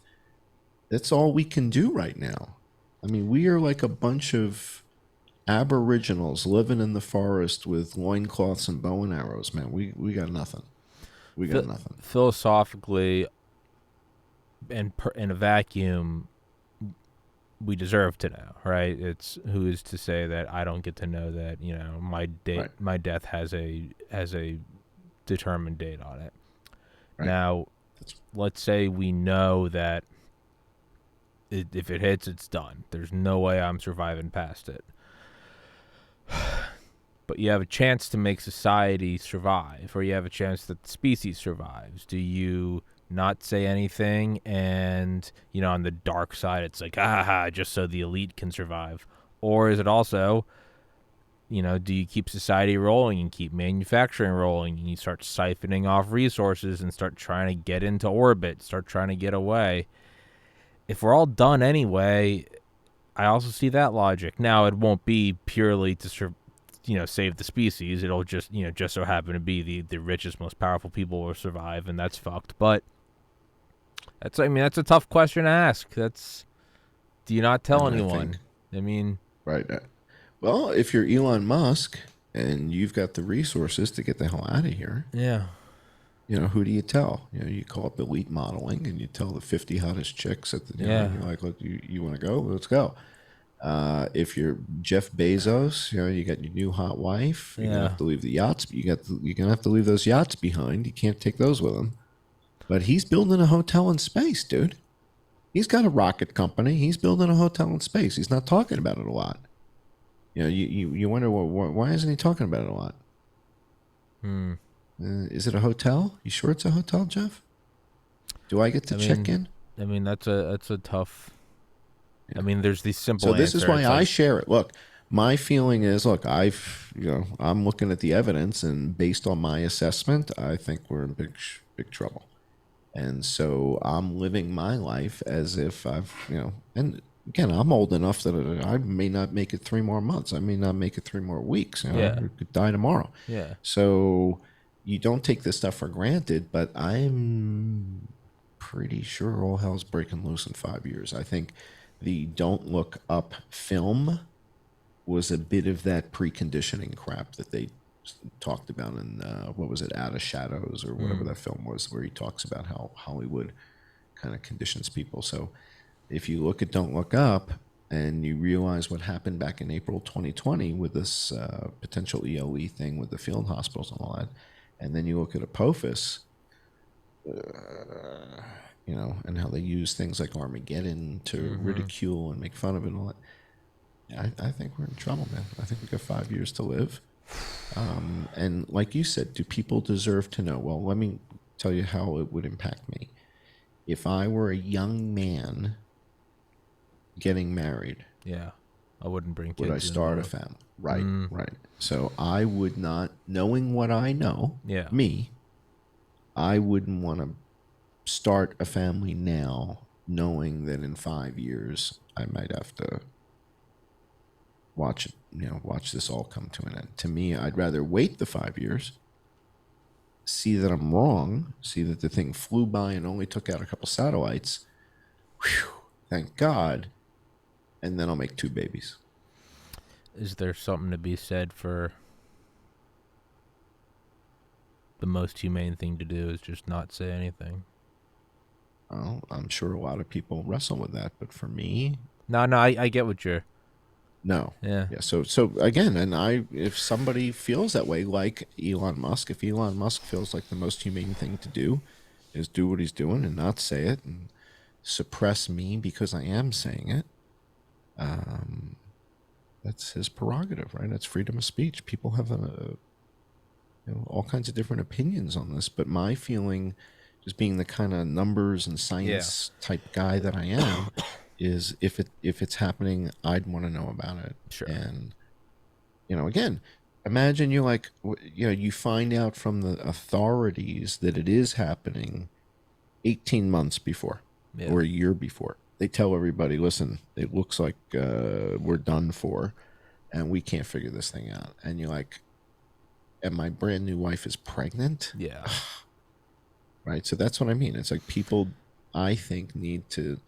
That's all we can do right now. I mean, we are like a bunch of aboriginals living in the forest with loincloths and bow and arrows, man. We got nothing. We got nothing. philosophically, and in a vacuum, we deserve to know, right? It's who is to say that I don't get to know that, my Right. my death has a determined date on it. Right. Now, That's let's say we know that if it hits, it's done. There's no way I'm surviving past it. But you have a chance to make society survive, or you have a chance that the species survives. Do you not say anything and, on the dark side, it's like, just so the elite can survive? Or is it also, do you keep society rolling and keep manufacturing rolling and you start siphoning off resources and start trying to get into orbit, start trying to get away? If we're all done anyway, I also see that logic. Now, it won't be purely to save the species. It'll just so happen to be the richest, most powerful people will survive, and that's fucked. But that's a tough question to ask. Do you not tell and I anyone? think I mean, right. Well, if you're Elon Musk and you've got the resources to get the hell out of here, yeah, who do you tell? You call up Elite Modeling and you tell the 50 hottest chicks at the yeah, and you're like, look, you want to go? Let's go. If you're Jeff Bezos, you got your new hot wife. You're gonna yeah, have to leave the yachts. You're gonna have to leave those yachts behind. You can't take those with him. But he's building a hotel in space, dude. He's got a rocket company. He's building a hotel in space. He's not talking about it a lot. You wonder why isn't he talking about it a lot? Is it a hotel? You sure it's a hotel, Jeff? Do I get to check in? That's a tough. There's these simple So this answers. is why I share it. Look, my feeling is, look, I'm looking at the evidence, and based on my assessment, I think we're in big trouble. And so I'm living my life as if and again, I'm old enough that I may not make it 3 more months. I may not make it 3 more weeks. Yeah. I could die tomorrow. Yeah. So you don't take this stuff for granted, but I'm pretty sure all hell's breaking loose in 5 years. I think the Don't Look Up film was a bit of that preconditioning crap that they talked about in what was it, Out of Shadows or whatever that film was, where he talks about how Hollywood kind of conditions people. So if you look at Don't Look Up and you realize what happened back in April 2020 with this potential ELE thing with the field hospitals and all that, and then you look at Apophis, and how they use things like Armageddon to ridicule and make fun of it and all that. Yeah, I think we're in trouble, man. I think we've got 5 years to live. And like you said, do people deserve to know? Well, let me tell you how it would impact me. If I were a young man getting married, Yeah. I wouldn't bring kids. would I start a family? Right, right. So I would not, knowing what I know, I wouldn't want to start a family now, knowing that in 5 years I might have to watch this all come to an end. To me, I'd rather wait the 5 years, see that I'm wrong, see that the thing flew by and only took out a couple satellites. Whew, thank God. And then I'll make 2 babies. Is there something to be said for the most humane thing to do is just not say anything? Well, I'm sure a lot of people wrestle with that, but for me, No, I get what you're. no. Yeah. Yeah. So again, and if somebody feels that way, like Elon Musk, if Elon Musk feels like the most humane thing to do is do what he's doing and not say it and suppress me because I am saying it, that's his prerogative, right? That's freedom of speech. People have all kinds of different opinions on this, but my feeling, just being the kind of numbers and science type guy that I am, is if it's happening, I'd want to know about it. Sure. And again, imagine you find out from the authorities that it is happening 18 months before or a year before. They tell everybody, listen, it looks like we're done for and we can't figure this thing out. And you're like, and my brand new wife is pregnant? Yeah. Right? So that's what I mean. It's like people, I think, need to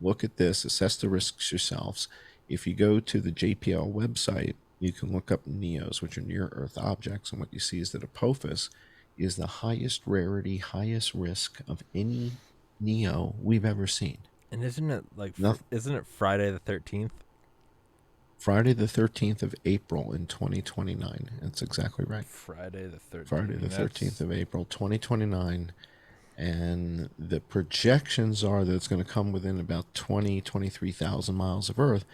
look at this, assess the risks yourselves. If you go to the JPL website, you can look up NEOs, which are near-Earth objects, and what you see is that Apophis is the highest rarity, highest risk of any NEO we've ever seen. And isn't it isn't it Friday the 13th? Friday the 13th of April in 2029. That's exactly right. Friday the 13th. Friday the 13th of April, 2029. And the projections are that it's going to come within about 23,000 miles of Earth.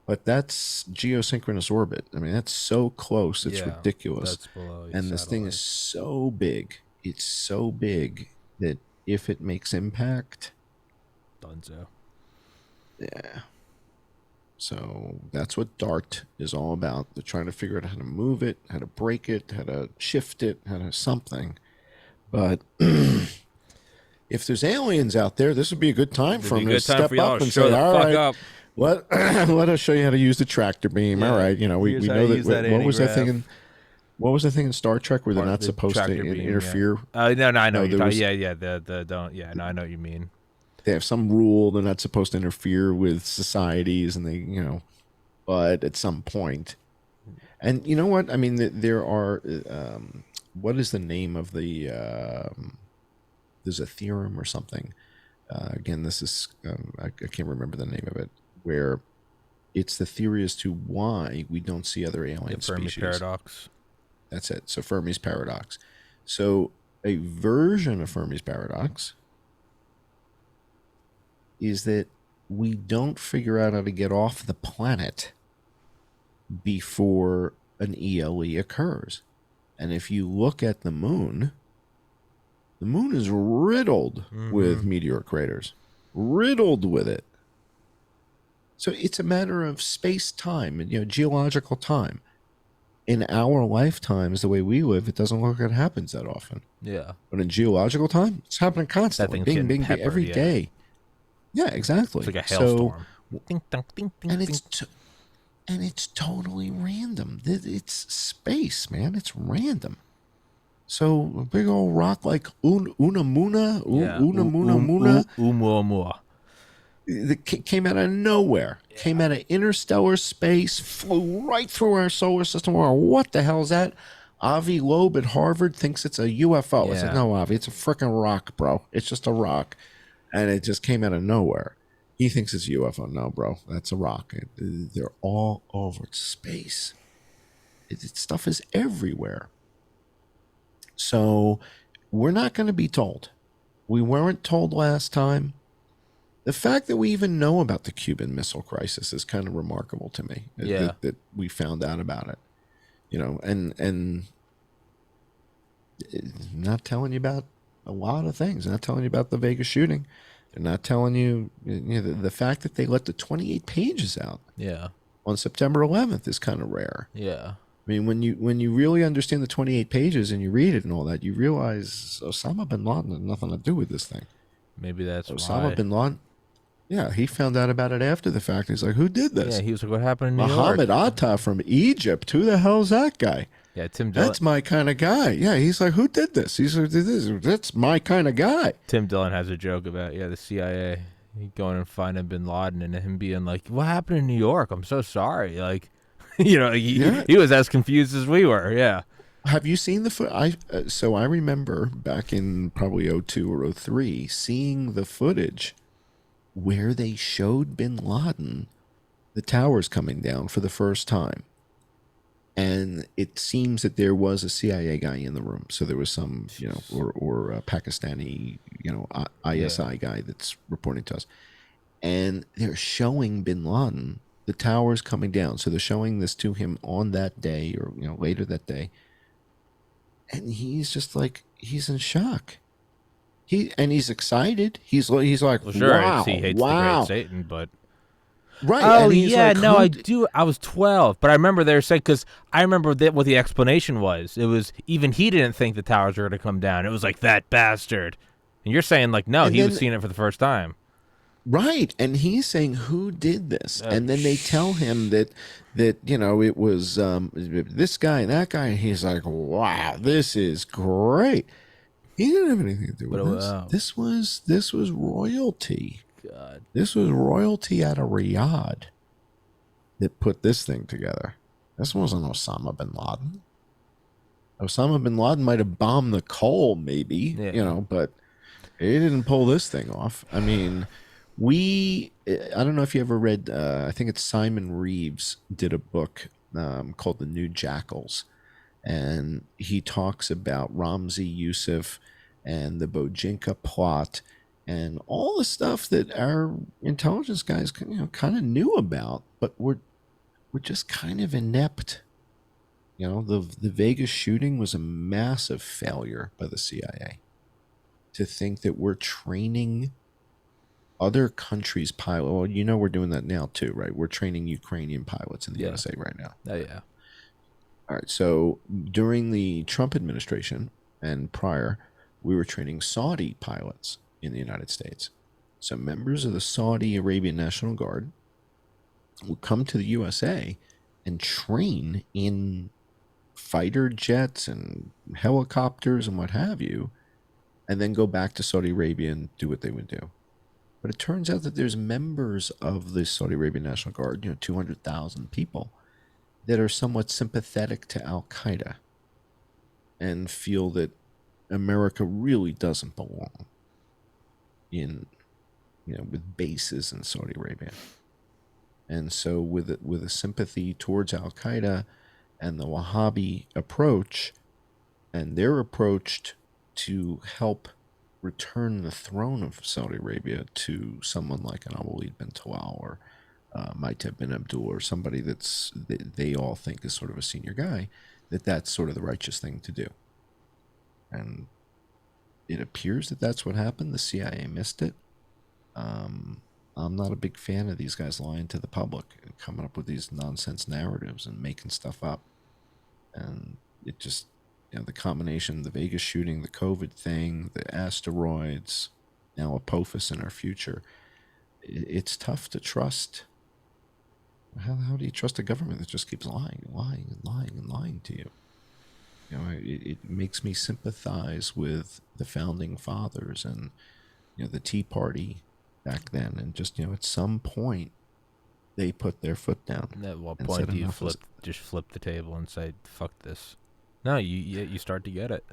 But that's geosynchronous orbit. I mean, that's so close. It's ridiculous. That's below and this thing is so big. It's so big that if it makes impact, Dunzo. Yeah. So that's what DART is all about. They're trying to figure out how to move it, how to break it, how to shift it, how to something. But if there's aliens out there, this would be a good time for them to step up and say, all right, let us show you how to use the tractor beam. All right. We know that. What was that thing? What was the thing in Star Trek where they're not supposed to interfere? No, I know. I know what you mean. They have some rule they're not supposed to interfere with societies, and they, but at some point, and you know what? I mean, there are. What is the name of the? There's a theorem or something. Again, this is I can't remember the name of it. Where it's the theory as to why we don't see other alien species. Fermi paradox. That's it. So Fermi's paradox. So a version of Fermi's paradox is that we don't figure out how to get off the planet before an ELE occurs. And if you look at the moon is riddled with meteor craters, riddled with it. So it's a matter of space-time and geological time. In our lifetimes, the way we live, it doesn't look like it happens that often. Yeah. But in geological time, it's happening constantly. Bing, bing, bing, every day. Yeah, exactly. It's like a hailstorm. Ding, dong, ding, ding, and it's totally random. It's space, man. It's random. So a big old rock like Oumuamua, it came out of nowhere. Came out of interstellar space, flew right through our solar system. What the hell is that? Avi Loeb at Harvard thinks it's a UFO. Yeah. I said, no, Avi, it's a freaking rock, bro. It's just a rock. And it just came out of nowhere. He thinks it's a UFO. No, bro, that's a rock. They're all over space. Stuff is everywhere. So we're not going to be told. We weren't told last time. The fact that we even know about the Cuban Missile Crisis is kind of remarkable to me. Yeah. That we found out about it. And not telling you about a lot of things. They're not telling you about the Vegas shooting. They're not telling you, the fact that they let the 28 pages out. Yeah. On September 11th is kind of rare. Yeah. I mean, when you really understand the 28 pages and you read it and all that, you realize Osama bin Laden had nothing to do with this thing. Maybe that's Osama bin Laden. Yeah, he found out about it after the fact. He's like, who did this? Yeah, he was like, what happened in New York? Muhammad Atta from Egypt. Who the hell is that guy? Yeah, Tim Dillon. That's my kind of guy. Yeah, he's like, who did this? He's like, that's my kind of guy. Tim Dillon has a joke about, the CIA going and finding bin Laden and him being like, what happened in New York? I'm so sorry. Like, he was as confused as we were. Yeah. Have you seen the footage? So I remember back in probably 02 or 03 seeing the footage where they showed bin Laden the towers coming down for the first time. And it seems that there was a CIA guy in the room. So there was some, or a Pakistani, ISI guy that's reporting to us. And they're showing bin Laden the towers coming down. So they're showing this to him on that day, or later that day, and he's just like, he's in shock. He's excited. He's like, Well, sure, he wow, hates the great wow, Satan, but right. oh And he's yeah, like, no, I do. I was 12, but I remember they were saying, because I remember that what the explanation was. It was even he didn't think the towers were going to come down. It was like that bastard, and you're saying like no, And he was then seeing it for the first time. right, and he's saying, who did this? And then they tell him that it was this guy and that guy, and he's like, wow, this is great. He didn't have anything to do But with this. This was royalty. God, This was royalty out of Riyadh that put this thing together. This wasn't Osama bin Laden. Osama bin Laden might have bombed the coal, maybe, yeah, but he didn't pull this thing off. I mean, I don't know if you ever read, I think it's Simon Reeves did a book called The New Jackals. And he talks about Ramzi Youssef and the Bojinka plot and all the stuff that our intelligence guys kind of knew about, but we're just kind of inept. The Vegas shooting was a massive failure by the CIA. To think that we're training other countries' pilot. Well, we're doing that now too, right? We're training Ukrainian pilots in the USA right now. oh yeah. All right. So during the Trump administration and prior, we were training Saudi pilots in the United States. So members of the Saudi Arabian National Guard would come to the USA and train in fighter jets and helicopters and what have you, and then go back to Saudi Arabia and do what they would do. But it turns out that there's members of the Saudi Arabian National Guard, 200,000 people, that are somewhat sympathetic to Al Qaeda and feel that America really doesn't belong in, with bases in Saudi Arabia. And so with a sympathy towards Al Qaeda and the Wahhabi approach, and their approach to help return the throne of Saudi Arabia to someone like an Walid bin Talal or Maiteb bin Abdul, or somebody they all think is sort of a senior guy, that's sort of the righteous thing to do. And it appears that that's what happened. The CIA missed it. I'm not a big fan of these guys lying to the public and coming up with these nonsense narratives and making stuff up. And it just, the combination, the Vegas shooting, the COVID thing, the asteroids, now Apophis in our future, it's tough to trust. How do you trust a government that just keeps lying and lying and lying and lying to you? It makes me sympathize with the founding fathers and the Tea Party back then, and just at some point they put their foot down. At what point do you flip the table and say fuck this? No, you start to get it.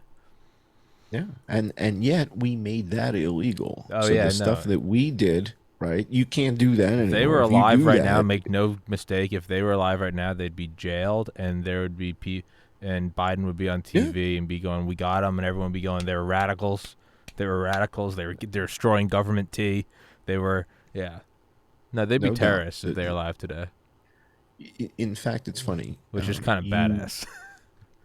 Yeah, and yet we made that illegal. Oh so yeah, the stuff that we did, right? You can't do that anymore. If they were alive right now, make no mistake. If they were alive right now, they'd be jailed, and there would be and Biden would be on TV and be going, "We got them," and everyone would be going, "They were radicals. They were radicals. They're destroying government tea. They were No, they'd be terrorists if they're alive today." In fact, it's funny, which is kind of badass.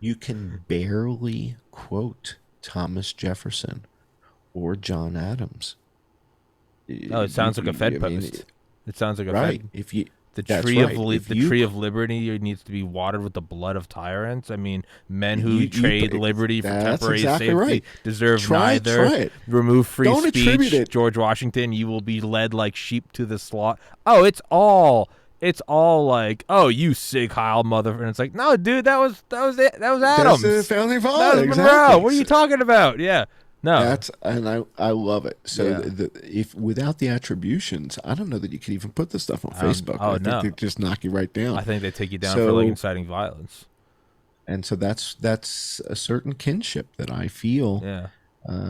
You can barely quote Thomas Jefferson or John Adams. Oh, it sounds like a Fed post. It sounds like a right. Fed. The tree of liberty needs to be watered with the blood of tyrants. I mean, men who trade liberty for temporary safety deserve neither. Remove free speech. George Washington, you will be led like sheep to the slaughter. Oh, it's all like, oh, you Sig Heil mother, and it's like, no, dude, that was Adams. That's the founding father. That was Monroe. What are you talking about? Yeah. No, I love it. So if without the attributions, I don't know that you could even put this stuff on Facebook. I think they just knock you right down. I think they take you down for like inciting violence. And so that's a certain kinship that I feel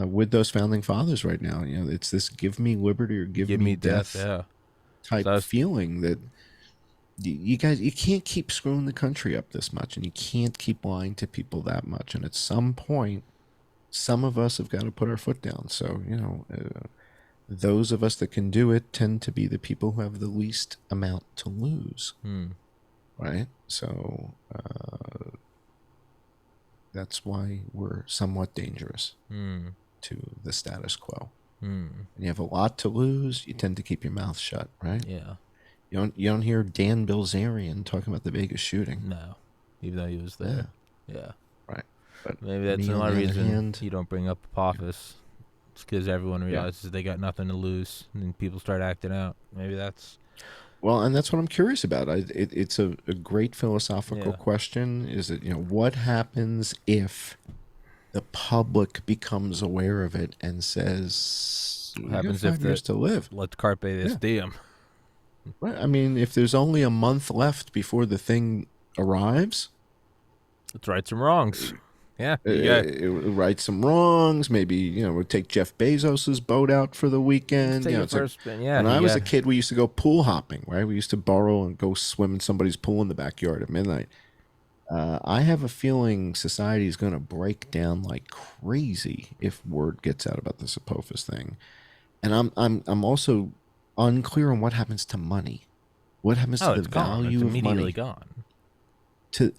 with those founding fathers right now. It's this "give me liberty or give me death" type feeling that you guys, you can't keep screwing the country up this much, and you can't keep lying to people that much. And at some point, some of us have got to put our foot down. So, those of us that can do it tend to be the people who have the least amount to lose, right? So that's why we're somewhat dangerous to the status quo. When you have a lot to lose, you tend to keep your mouth shut, right? Yeah. You don't hear Dan Bilzerian talking about the Vegas shooting. No, even though he was there. Yeah. Right. But maybe that's me, another on the other reason hand, you don't bring up Apophis. It's because everyone realizes they got nothing to lose, and then people start acting out. Maybe that's... Well, and that's what I'm curious about. It's a great philosophical question. Is that, what happens if the public becomes aware of it and says, What "You got happens 5 if years to live"? Let's carpe this diem. Right. I mean, if there's only a month left before the thing arrives, let's right some wrongs. Yeah, right some wrongs. Maybe we'll take Jeff Bezos's boat out for the weekend. Take first spin. Yeah. When I was a kid, we used to go pool hopping. Right, we used to borrow and go swim in somebody's pool in the backyard at midnight. I have a feeling society is going to break down like crazy if word gets out about this Apophis thing, and I'm also unclear on what happens to money. What happens to the value of money? Gone.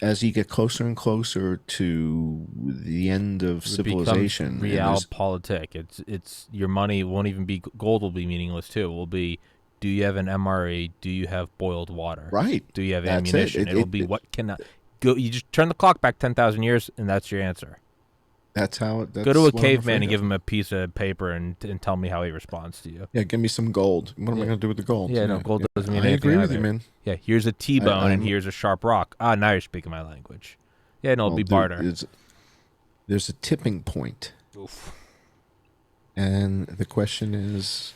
As you get closer and closer to the end of civilization, realpolitik. It's your money won't even be gold. Will be meaningless too. It will be, do you have an MRE? Do you have boiled water? Right. Do you have ammunition? It'll be what cannot go. You just turn the clock back 10,000 years, and that's your answer. That's how. Go to a caveman and give him a piece of paper and tell me how he responds to you. Yeah, give me some gold. What am I going to do with the gold? Yeah, no, gold doesn't mean anything. I agree with you, man. Yeah, here's a T-bone and here's a sharp rock. Ah, now you're speaking my language. Yeah, no, it'll be barter. There's a tipping point. Oof. And the question is,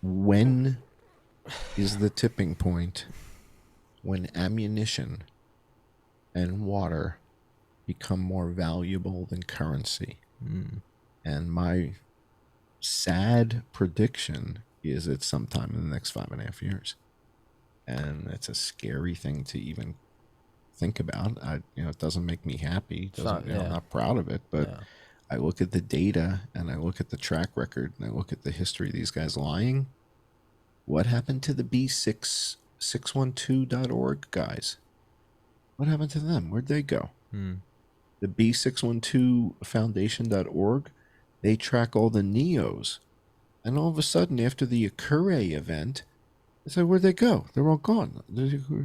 when is the tipping point when ammunition and water become more valuable than currency? And my sad prediction is it's sometime in the next 5.5 years, and it's a scary thing to even think about. It doesn't make me happy. I'm not proud of it, but I look at the data and I look at the track record and I look at the history of these guys lying. What happened to the B612.org guys? What happened to them? Where'd they go? The B612foundation.org, they track all the NEOs. And all of a sudden, after the Akure event, I said, where'd they go? They're all gone.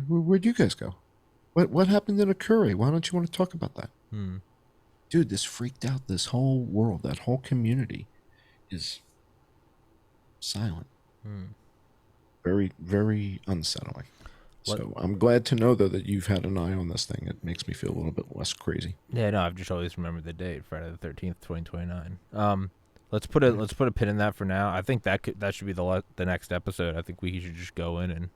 Where'd you guys go? What happened in Akure? Why don't you want to talk about that? Dude, this freaked out this whole world. That whole community is silent. Very, very unsettling. So I'm glad to know, though, that you've had an eye on this thing. It makes me feel a little bit less crazy. Yeah, no, I've just always remembered the date, Friday the 13th, 2029. Let's put a pin in that for now. I think that should be the next episode. I think we should just go in and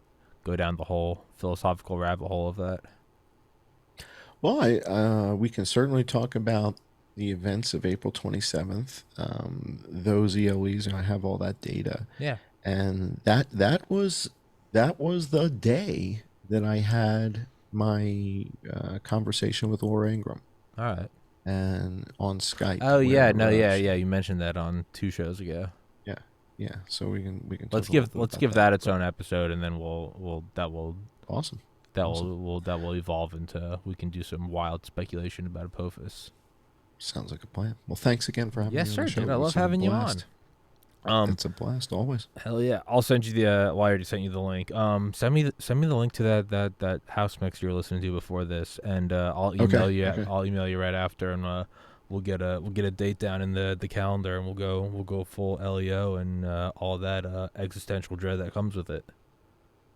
go down the whole philosophical rabbit hole of that. Well, we can certainly talk about the events of April 27th. Those ELEs, and I have all that data. Yeah, and that was the day that I had my conversation with Laura Ingraham. All right. And on Skype. Oh yeah, you mentioned that on 2 shows ago. Yeah. So we can. Let's give that its own episode, and then that will awesome. That will evolve into, we can do some wild speculation about Apophis. Sounds like a plan. Well, thanks again for having me on the show. Dude, I love having you on. It's a blast always. Hell yeah! I'll send you I already sent you the link. Send me the link to that house mix you were listening to before this, and I'll email you. Okay. I'll email you right after, and we'll get a date down in the calendar, and we'll go full LEO and all that existential dread that comes with it.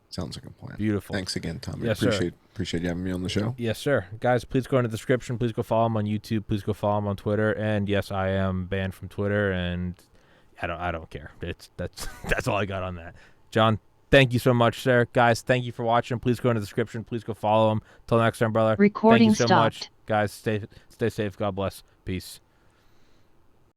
Sounds like a plan. Beautiful. Thanks again, Tommy. Yes, appreciate you having me on the show. Yes, sir. Guys, please go in the description. Please go follow him on YouTube. Please go follow him on Twitter. And yes, I am banned from Twitter, and I don't care. That's all I got on that. John, thank you so much, sir. Guys, thank you for watching. Please go in the description. Please go follow him. Till next time, brother. Recording thank you so stopped. much. Guys, stay safe. God bless. Peace.